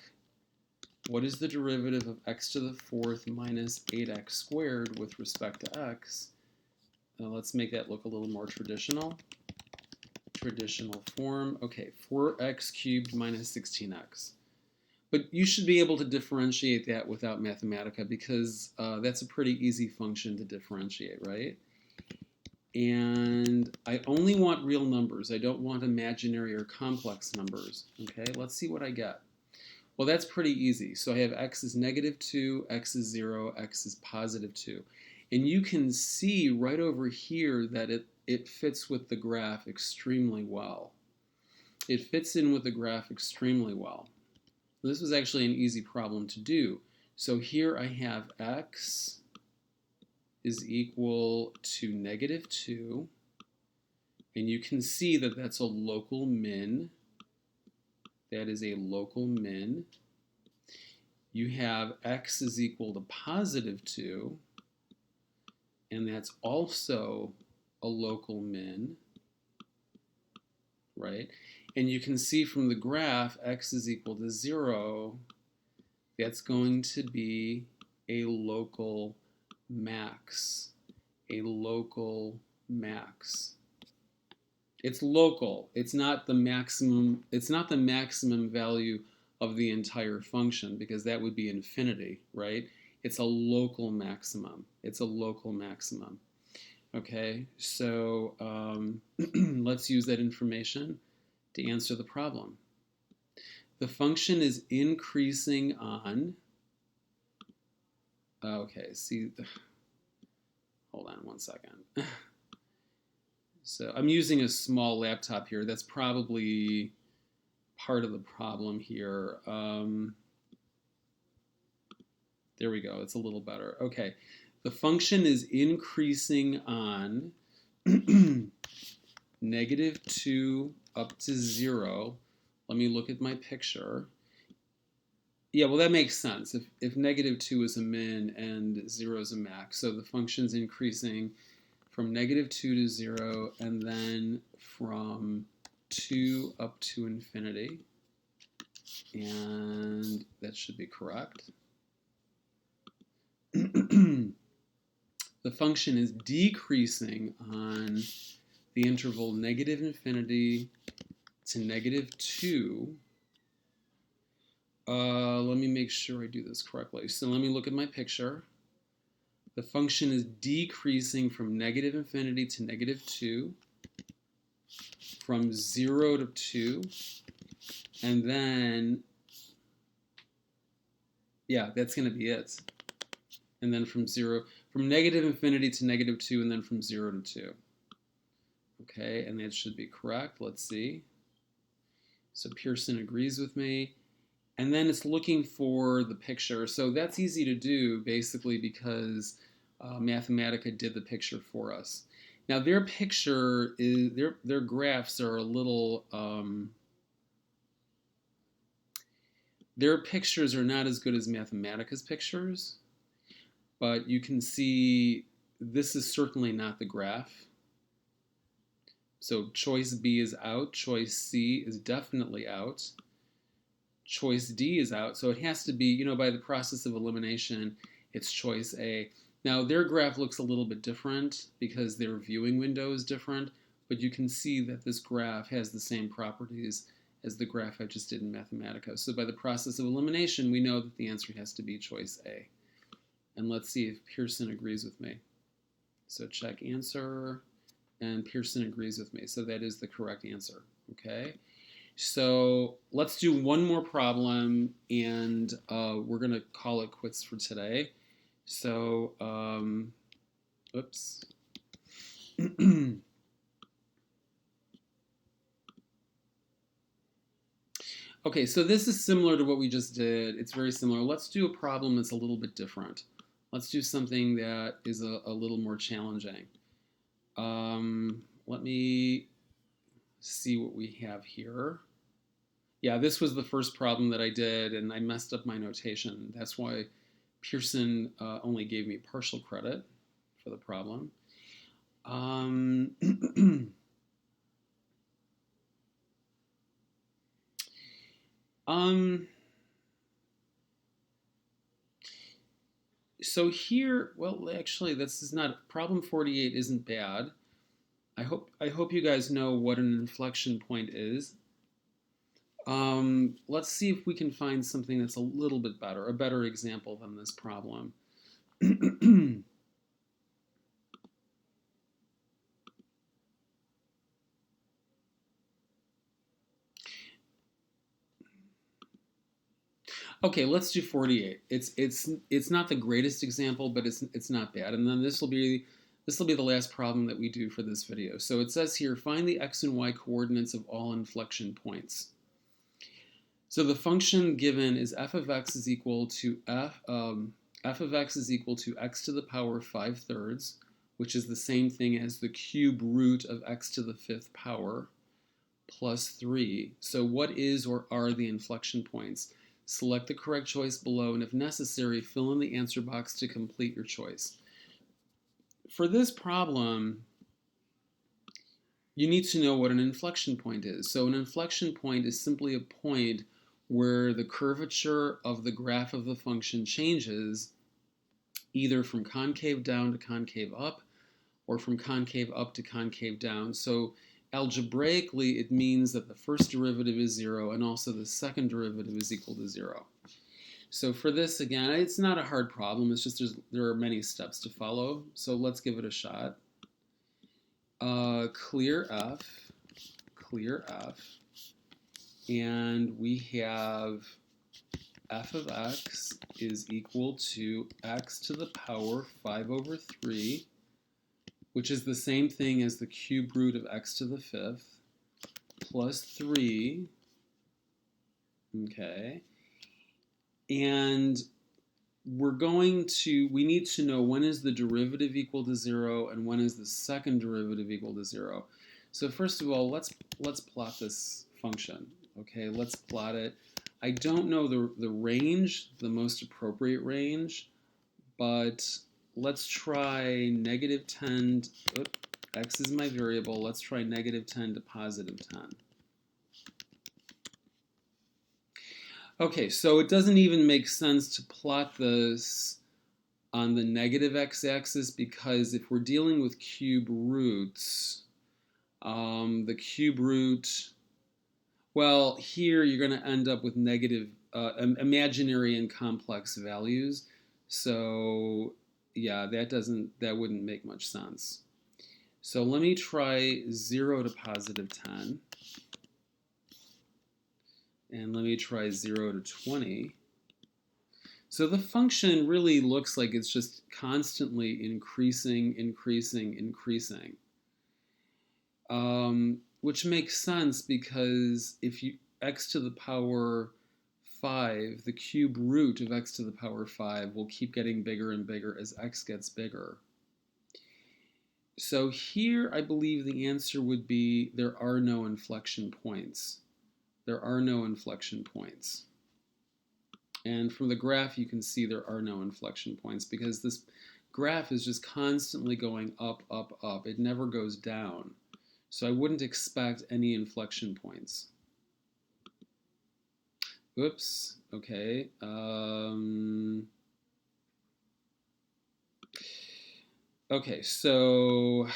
What is the derivative of x to the fourth minus 8x squared with respect to x? Let's make that look a little more traditional. Traditional form. Okay, 4x cubed minus 16x. But you should be able to differentiate that without Mathematica because that's a pretty easy function to differentiate, right? And I only want real numbers. I don't want imaginary or complex numbers. Okay, let's see what I get. Well, that's pretty easy. So I have x is negative 2, x is 0, x is positive 2. And you can see right over here that it fits with the graph extremely well. It fits in with the graph extremely well. This was actually an easy problem to do. So here I have x is equal to negative 2. And you can see that that's a local min. That is a local min. You have x is equal to positive 2. And that's also a local min, right? And you can see from the graph, x is equal to 0. That's going to be a local max. A local max. It's local. It's not the maximum. It's not the maximum value of the entire function because that would be infinity, right? It's a local maximum. It's a local maximum. Okay, so let's use that information to answer the problem. The function is increasing on, okay, see, hold on one second. So I'm using a small laptop here. That's probably part of the problem here. There we go, it's a little better. Okay, the function is increasing on negative 2 up to 0. Let me look at my picture. Yeah, well, that makes sense. If negative 2 is a min and 0 is a max, so the function's increasing from negative 2 to 0 and then from 2 up to infinity. And that should be correct. The function is decreasing on the interval negative infinity to negative 2. Let me make sure I do this correctly. So let me look at my picture. The function is decreasing from negative infinity to negative 2, from 0 to 2, and then, yeah, that's going to be it. And then from negative infinity to negative 2, and then from 0 to 2. Okay, and that should be correct. Let's see. So Pearson agrees with me. And then it's looking for the picture. So that's easy to do, basically, because Mathematica did the picture for us. Now their picture is their graphs are a little their pictures are not as good as Mathematica's pictures, but you can see this is certainly not the graph. So choice B is out, choice C is definitely out. Choice D is out, so it has to be, you know, by the process of elimination, it's choice A. Now, their graph looks a little bit different because their viewing window is different, but you can see that this graph has the same properties as the graph I just did in Mathematica. So by the process of elimination, we know that the answer has to be choice A. And let's see if Pearson agrees with me. So check answer, and Pearson agrees with me. So that is the correct answer, okay? So let's do one more problem, and we're going to call it quits for today. So, oops. Okay, so this is similar to what we just did. It's very similar. Let's do a problem that's a little bit different. Let's do something that is a little more challenging. Let me see what we have here. Yeah, this was the first problem that I did, and I messed up my notation. That's why Pearson only gave me partial credit for the problem. So here, well, actually, this is not problem 48 isn't bad. I hope you guys know what an inflection point is. Let's see if we can find something that's a little bit better, a better example than this problem. Okay, let's do 48. It's not the greatest example, but it's not bad. And then this will be the last problem that we do for this video. So it says here, find the x and y coordinates of all inflection points. So the function given is f of x is equal to f of x is equal to x to the power 5/3, which is the same thing as the cube root of x to the 5th power plus 3. So what is or are the inflection points? Select the correct choice below, and if necessary, fill in the answer box to complete your choice. For this problem, you need to know what an inflection point is. So an inflection point is simply a point where the curvature of the graph of the function changes either from concave down to concave up or from concave up to concave down. So algebraically, it means that the first derivative is 0 and also the second derivative is equal to 0. So for this, again, it's not a hard problem. It's just there are many steps to follow. So let's give it a shot. Clear F, and we have f of x is equal to x to the power 5/3, which is the same thing as the cube root of x to the 5th, plus 3, okay? And we need to know when is the derivative equal to 0 and when is the second derivative equal to 0. So first of all, let's plot this function, okay? Let's plot it. I don't know the range, the most appropriate range, but let's try -10, x is my variable, let's try -10 to +10. Okay, so it doesn't even make sense to plot this on the negative x-axis because if we're dealing with cube roots, the cube root, well, here you're going to end up with negative, imaginary and complex values. So yeah, that wouldn't make much sense. So let me try 0 to +10. And let me try 0 to 20. So the function really looks like it's just constantly increasing, which makes sense because if you x to the power 5, the cube root of x to the power 5 will keep getting bigger and bigger as x gets bigger. So here I believe the answer would be there are no inflection points. There are no inflection points. And from the graph, you can see there are no inflection points because this graph is just constantly going up, up, up. It never goes down. So I wouldn't expect any inflection points. Oops, okay. Okay, so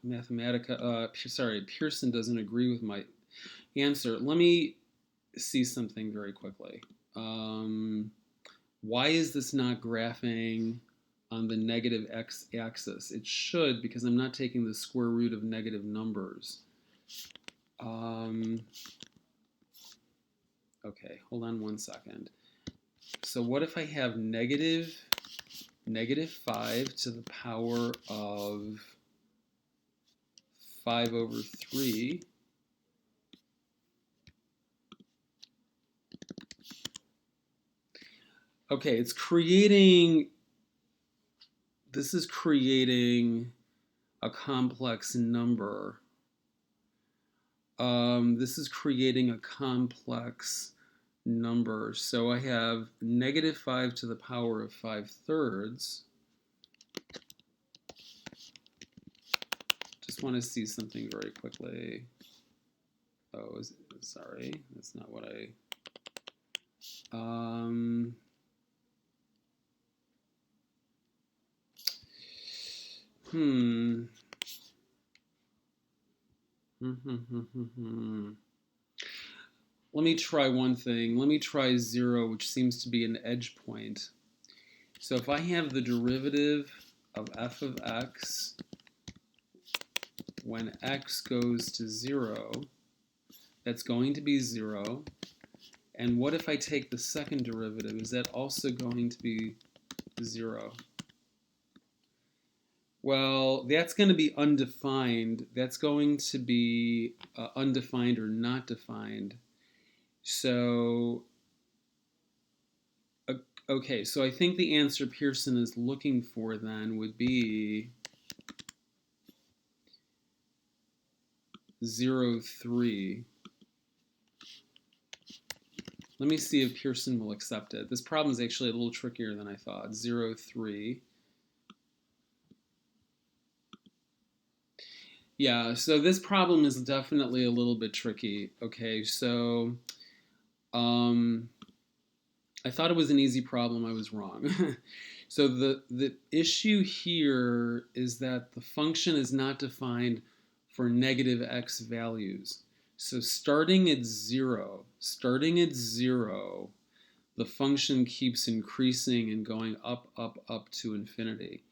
Mathematica, Pearson doesn't agree with my answer. Let me see something very quickly. Why is this not graphing on the negative x-axis? It should, because I'm not taking the square root of negative numbers. Okay, hold on one second. So what if I have negative 5 to the power of 5/3 okay, this is creating a complex number. This is creating a complex number. So I have negative 5 to the power of 5/3. Just want to see something very quickly. Oh, sorry, that's not what I... Let me try one thing. Let me try 0, which seems to be an edge point. So if I have the derivative of f of x when x goes to 0, that's going to be 0. And what if I take the second derivative? Is that also going to be 0? Well, that's going to be undefined. That's going to be undefined or not defined. So, okay, so I think the answer Pearson is looking for then would be 0, 3. Let me see if Pearson will accept it. This problem is actually a little trickier than I thought. 0, 3. Yeah, so this problem is definitely a little bit tricky. Okay, so I thought it was an easy problem. I was wrong. So the issue here is that the function is not defined for negative x values. So starting at 0, the function keeps increasing and going up, up, up to infinity.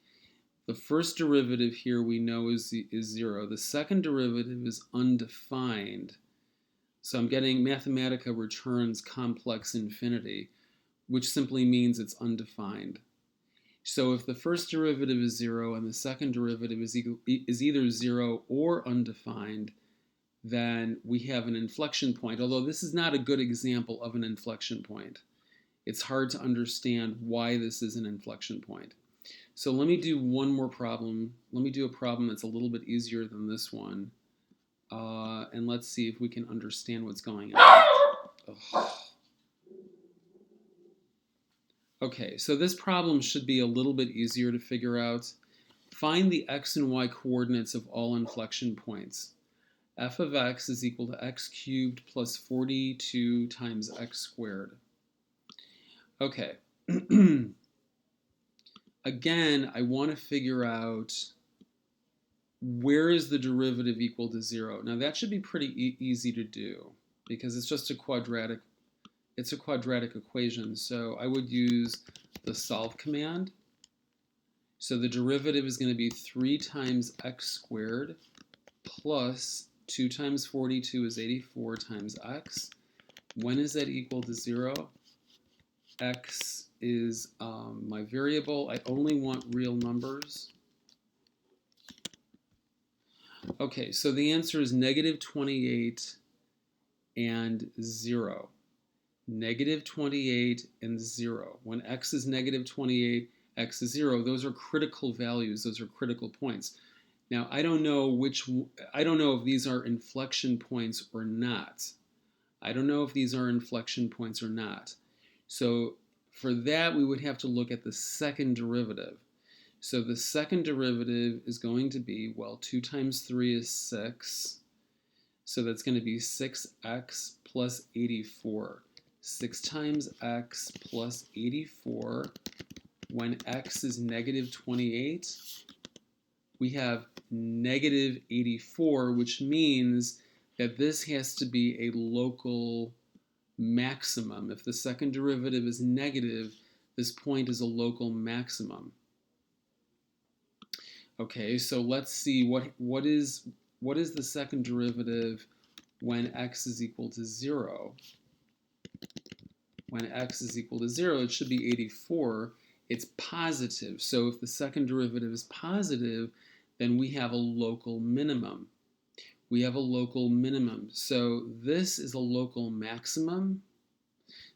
The first derivative here we know is 0. The second derivative is undefined. So I'm getting Mathematica returns complex infinity, which simply means it's undefined. So if the first derivative is 0 and the second derivative is either 0 or undefined, then we have an inflection point, although this is not a good example of an inflection point. It's hard to understand why this is an inflection point. So let me do one more problem. Let me do a problem that's a little bit easier than this one. And let's see if we can understand what's going on. Ugh. Okay, so this problem should be a little bit easier to figure out. Find the x and y coordinates of all inflection points. F of x is equal to x cubed plus 42 times x squared. Okay. Again, I want to figure out where is the derivative equal to 0. Now that should be pretty easy to do because it's just a quadratic equation. So I would use the solve command. So the derivative is going to be 3 times x squared plus 2 times 42 is 84 times x. When is that equal to 0? X is my variable. I only want real numbers. Okay, so the answer is negative 28 and 0. Negative 28 and 0. When x is negative 28, x is 0. Those are critical values. Those are critical points. Now, I don't know if these are inflection points or not. So for that, we would have to look at the second derivative. So the second derivative is going to be, well, 2 times 3 is 6. So that's going to be 6x plus 84. 6 times x plus 84. When x is negative 28, we have negative 84, which means that this has to be a local maximum. If the second derivative is negative, this point is a local maximum. Okay, so let's see what is the second derivative when x is equal to 0? When x is equal to 0, it should be 84. It's positive. So if the second derivative is positive, then we have a local minimum. So this is a local maximum.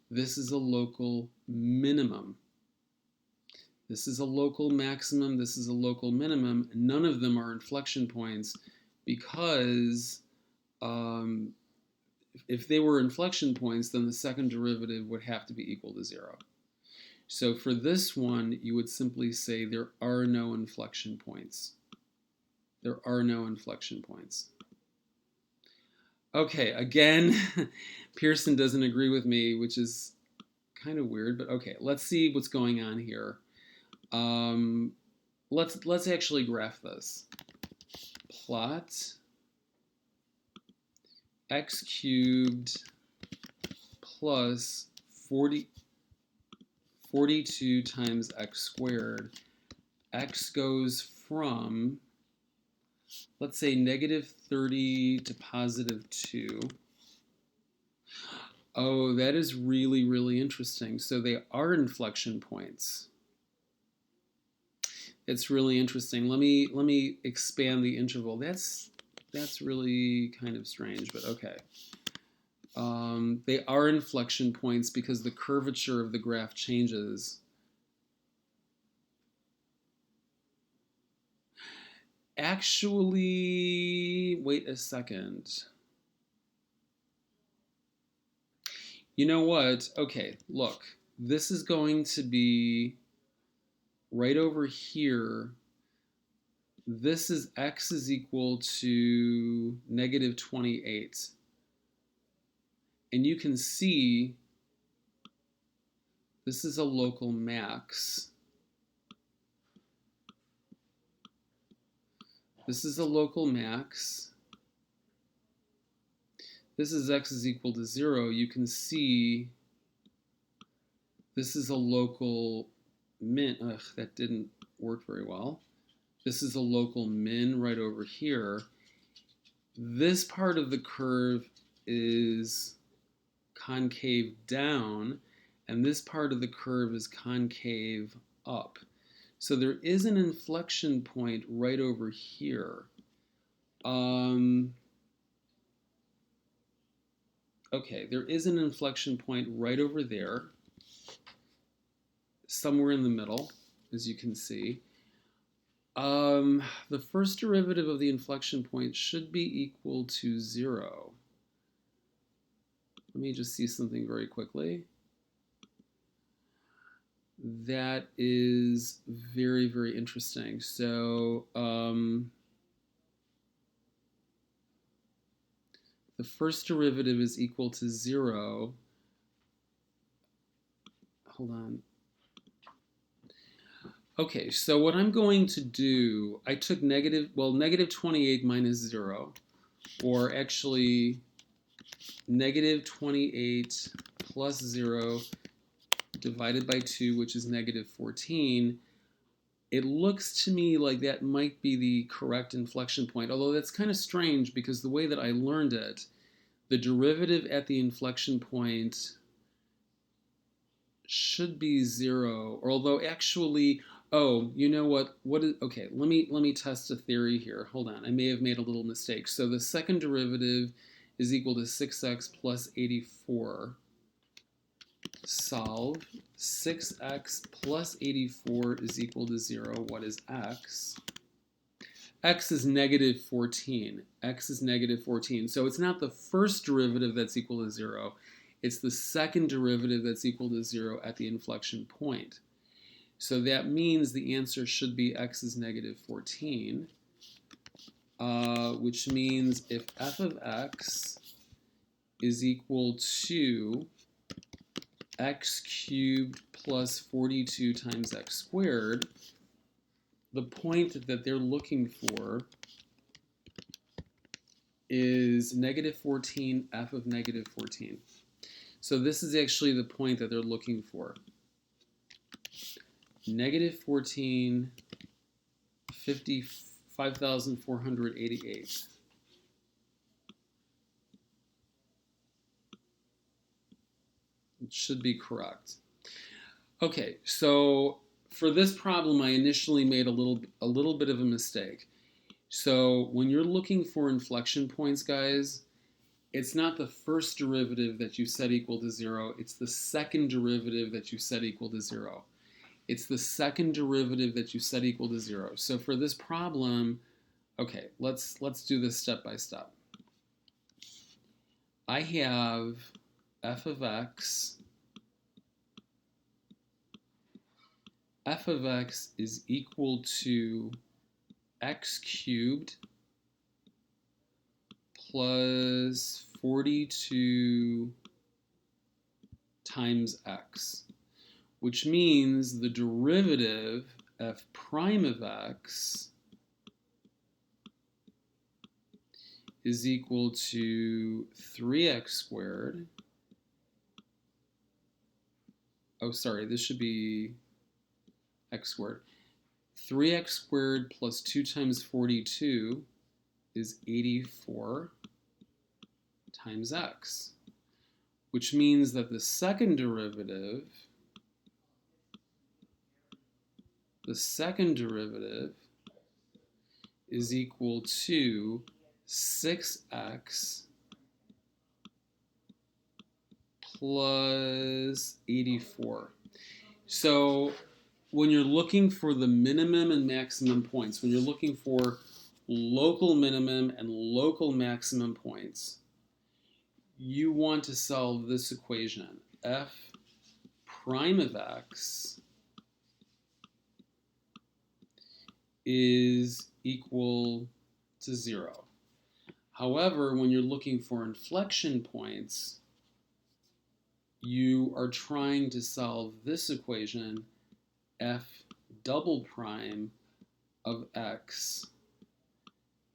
This is a local minimum. This is a local maximum. This is a local minimum. None of them are inflection points because if they were inflection points, then the second derivative would have to be equal to 0. So for this one, you would simply say there are no inflection points. There are no inflection points. Okay, again, Pearson doesn't agree with me, which is kind of weird, but okay, let's see what's going on here. Let's actually graph this. Plot x cubed plus 42 times x squared. X goes from, let's say, negative 30 to positive 2. Oh, that is really, really interesting. So they are inflection points. It's really interesting. Let me expand the interval. That's really kind of strange, but okay. They are inflection points because the curvature of the graph changes. Actually, wait a second. You know what? Okay, look. This is going to be right over here. This is x is equal to negative 28. And you can see this is a local max. This is a local max. This is x is equal to 0. You can see this is a local min. Ugh, that didn't work very well. This is a local min right over here. This part of the curve is concave down, and this part of the curve is concave up. So there is an inflection point right over here. Okay, there is an inflection point right over there, somewhere in the middle, as you can see. The first derivative of the inflection point should be equal to 0. Let me just see something very quickly. That is very, very interesting. So the first derivative is equal to 0. Hold on. Okay, so what I'm going to do, I took negative 28 minus 0, or actually negative 28 plus 0 divided by 2, which is negative 14. It looks to me like that might be the correct inflection point, although that's kind of strange because the way that I learned it, the derivative at the inflection point should be 0, or although actually, oh, you know what? Okay, let me test a theory here. Hold on, I may have made a little mistake. So the second derivative is equal to 6x plus 84. Solve. 6x plus 84 is equal to 0. What is x? X is negative 14. X is negative 14. So it's not the first derivative that's equal to 0. It's the second derivative that's equal to 0 at the inflection point. So that means the answer should be x is negative 14, which means if f of x is equal to x cubed plus 42 times x squared, the point that they're looking for is negative 14 f of negative 14. So this is actually the point that they're looking for. Negative 14, 5,488. It should be correct. Okay, so for this problem, I initially made a little bit of a mistake. So when you're looking for inflection points, guys, it's not the first derivative that you set equal to 0. It's the second derivative that you set equal to 0. It's the second derivative that you set equal to 0. So for this problem, okay, let's do this step by step. I have f of x. F of x is equal to x cubed plus 42 times x, which means the derivative f prime of x is equal to 3x squared. Oh, sorry, this should be x squared. 3x squared plus 2 times 42 is 84 times x, which means that the second derivative is equal to 6x plus 84. So when you're looking for the minimum and maximum points, when you're looking for local minimum and local maximum points, you want to solve this equation. F prime of x is equal to 0. However, when you're looking for inflection points, you are trying to solve this equation, f double prime of x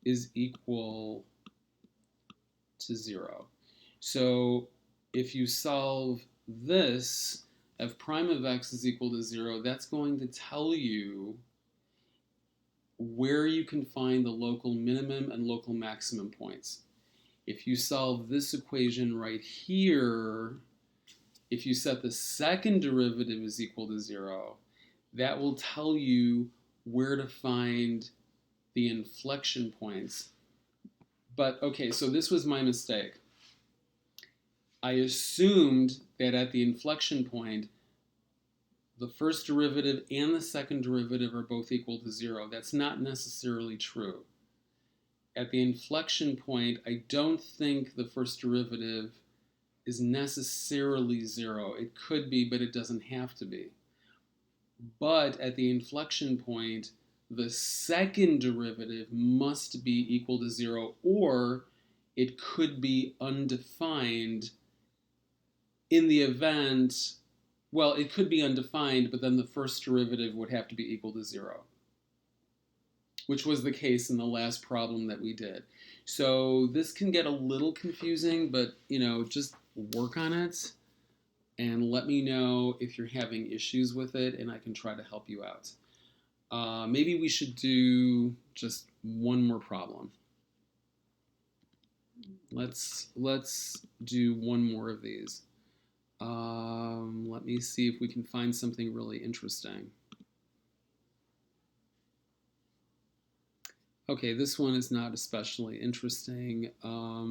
is equal to 0. So if you solve this, f prime of x is equal to 0, that's going to tell you where you can find the local minimum and local maximum points. If you solve this equation right here, if you set the second derivative is equal to 0, that will tell you where to find the inflection points. But okay, so this was my mistake. I assumed that at the inflection point, the first derivative and the second derivative are both equal to 0. That's not necessarily true. At the inflection point, I don't think the first derivative is necessarily 0. It could be, but it doesn't have to be. But at the inflection point, the second derivative must be equal to 0, or it could be undefined in the event, well, it could be undefined, but then the first derivative would have to be equal to 0, which was the case in the last problem that we did. So this can get a little confusing, but just work on it and let me know if you're having issues with it, and I can try to help you out. Maybe we should do just one more problem. Let's do one more of these. Let me see if we can find something really interesting. Okay, this one is not especially interesting. I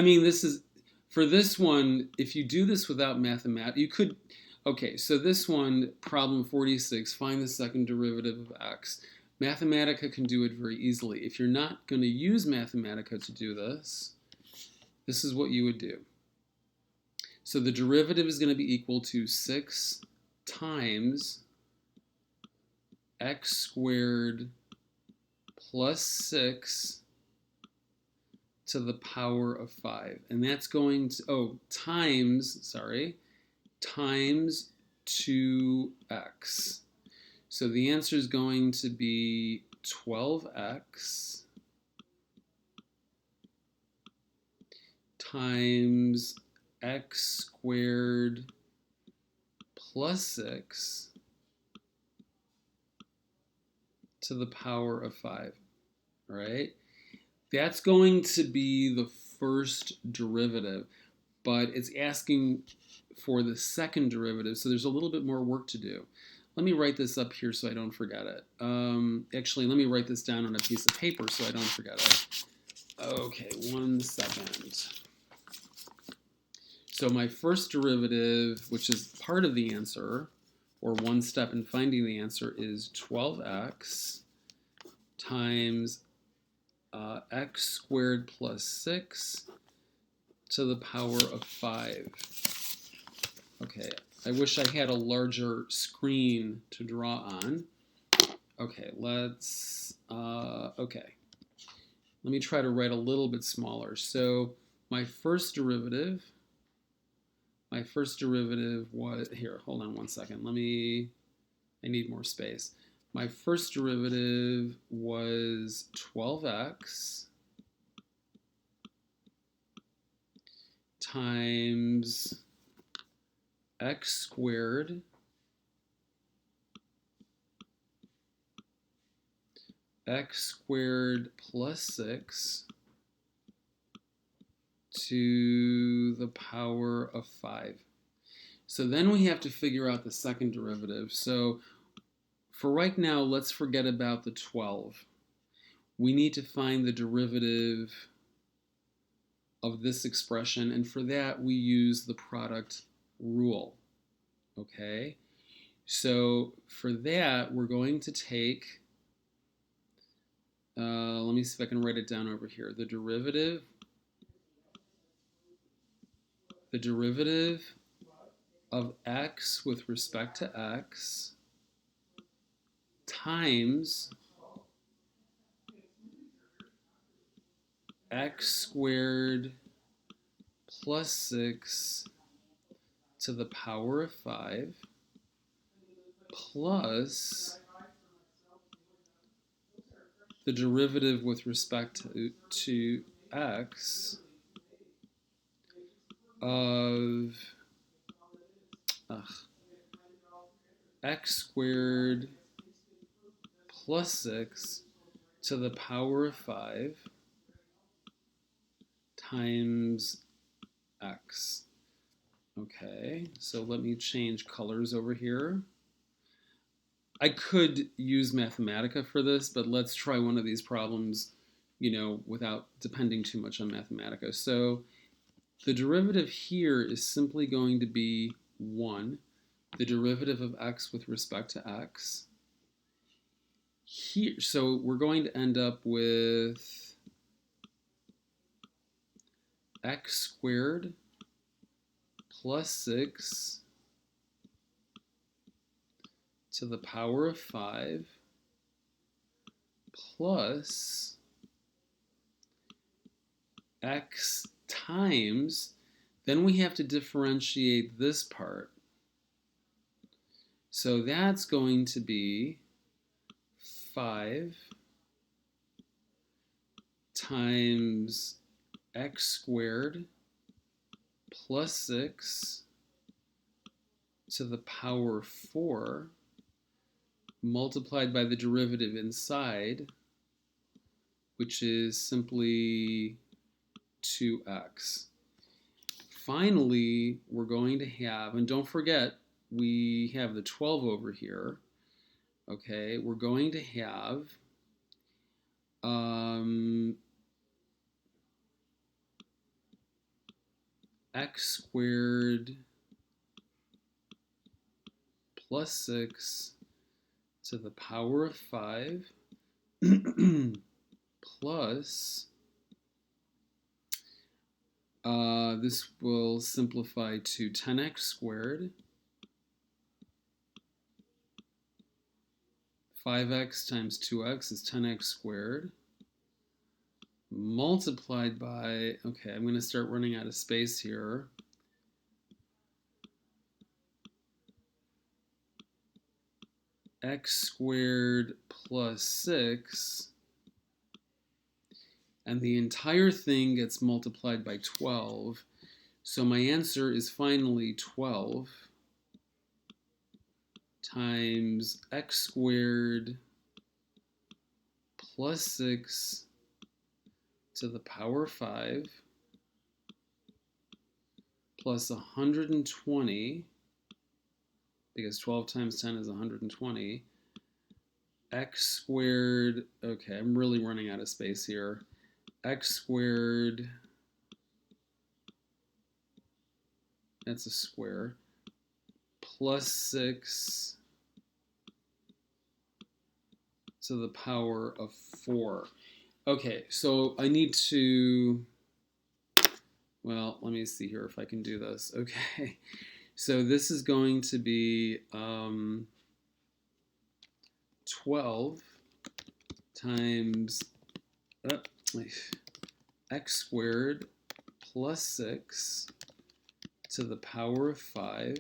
mean, for this one, if you do this without Mathematica, you could, okay, so this one, problem 46, find the second derivative of x. Mathematica can do it very easily. If you're not going to use Mathematica to do this, this is what you would do. So the derivative is going to be equal to 6 times x squared plus 6 to the power of 5. And that's going to, times 2x. So the answer is going to be 12x times x squared plus 6 to the power of 5, right? That's going to be the first derivative, but it's asking for the second derivative, so there's a little bit more work to do. Let me write this up here so I don't forget it. Actually, let me write this down on a piece of paper so I don't forget it. Okay, 1 second. So my first derivative, which is part of the answer, or one step in finding the answer, is 12x times x squared plus 6 to the power of 5. Okay, I wish I had a larger screen to draw on. Okay, okay. Let me try to write a little bit smaller. So my first derivative was, here, hold on one second. I need more space. My first derivative was 12x times x squared plus 6 to the power of 5. So then we have to figure out the second derivative. So for right now, let's forget about the 12. We need to find the derivative of this expression, and for that we use the product rule. Okay? So for that, we're going to take, let me see if I can write it down over here. The derivative of x with respect to x times x squared plus 6 to the power of 5 plus the derivative with respect to x of x squared plus 6 to the power of 5 times x. Okay, so let me change colors over here. I could use Mathematica for this, but let's try one of these problems, without depending too much on Mathematica. So the derivative here is simply going to be 1, the derivative of x with respect to x. Here, so we're going to end up with x squared plus 6 to the power of 5 plus x times, then we have to differentiate this part. So that's going to be 5 times x squared plus 6 to the power 4 multiplied by the derivative inside, which is simply 2x. Finally, we're going to have, and don't forget, we have the 12 over here. Okay, we're going to have x squared plus 6 to the power of 5 plus, this will simplify to 10x squared, 5x times 2x is 10x squared, multiplied by, okay, I'm going to start running out of space here, x squared plus 6, and the entire thing gets multiplied by 12. So my answer is finally 12 times x squared plus 6 to the power 5 plus 120, because 12 times 10 is 120, x squared, okay, I'm really running out of space here, x squared, that's a square, plus 6 to the power of 4. Okay, so I need to, well, let me see here if I can do this. Okay, so this is going to be 12 times x squared plus 6 to the power of 5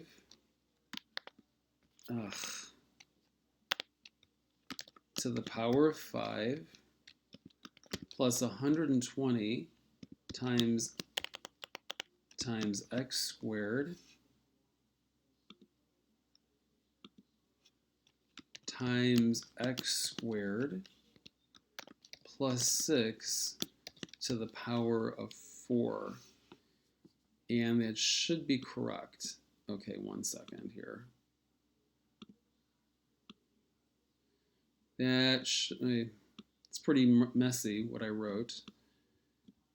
to the power of 5 plus 120 times x squared times x squared plus 6 to the power of 4. And that should be correct. Okay, 1 second here. It's pretty messy what I wrote.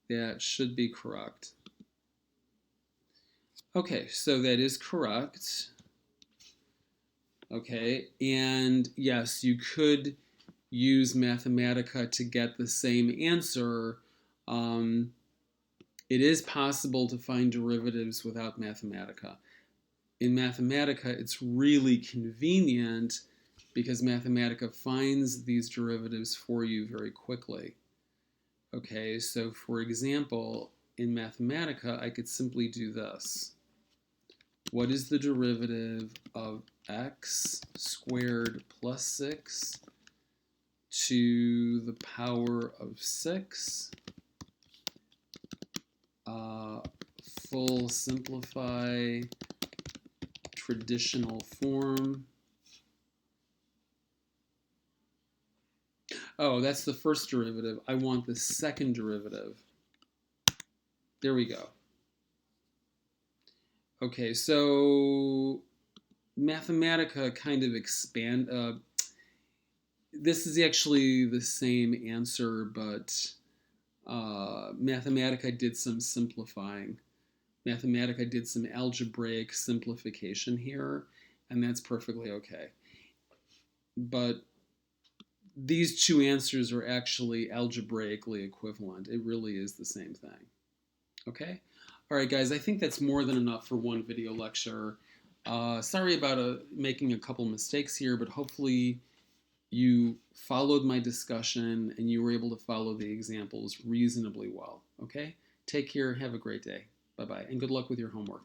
That should be correct. Okay, so that is correct. Okay, and yes, you could use Mathematica to get the same answer. It is possible to find derivatives without Mathematica. In Mathematica, it's really convenient because Mathematica finds these derivatives for you very quickly. Okay, so for example, in Mathematica, I could simply do this. What is the derivative of x squared plus 6 to the power of 6? Full simplify, traditional form. Oh, that's the first derivative. I want the second derivative. There we go. Okay, so Mathematica kind of this is actually the same answer, but Mathematica did some simplifying. Mathematica did some algebraic simplification here, and that's perfectly okay. But these two answers are actually algebraically equivalent. It really is the same thing. Okay? All right, guys, I think that's more than enough for one video lecture. Sorry about making a couple mistakes here, but hopefully you followed my discussion and you were able to follow the examples reasonably well. Okay? Take care. Have a great day. Bye-bye. And good luck with your homework.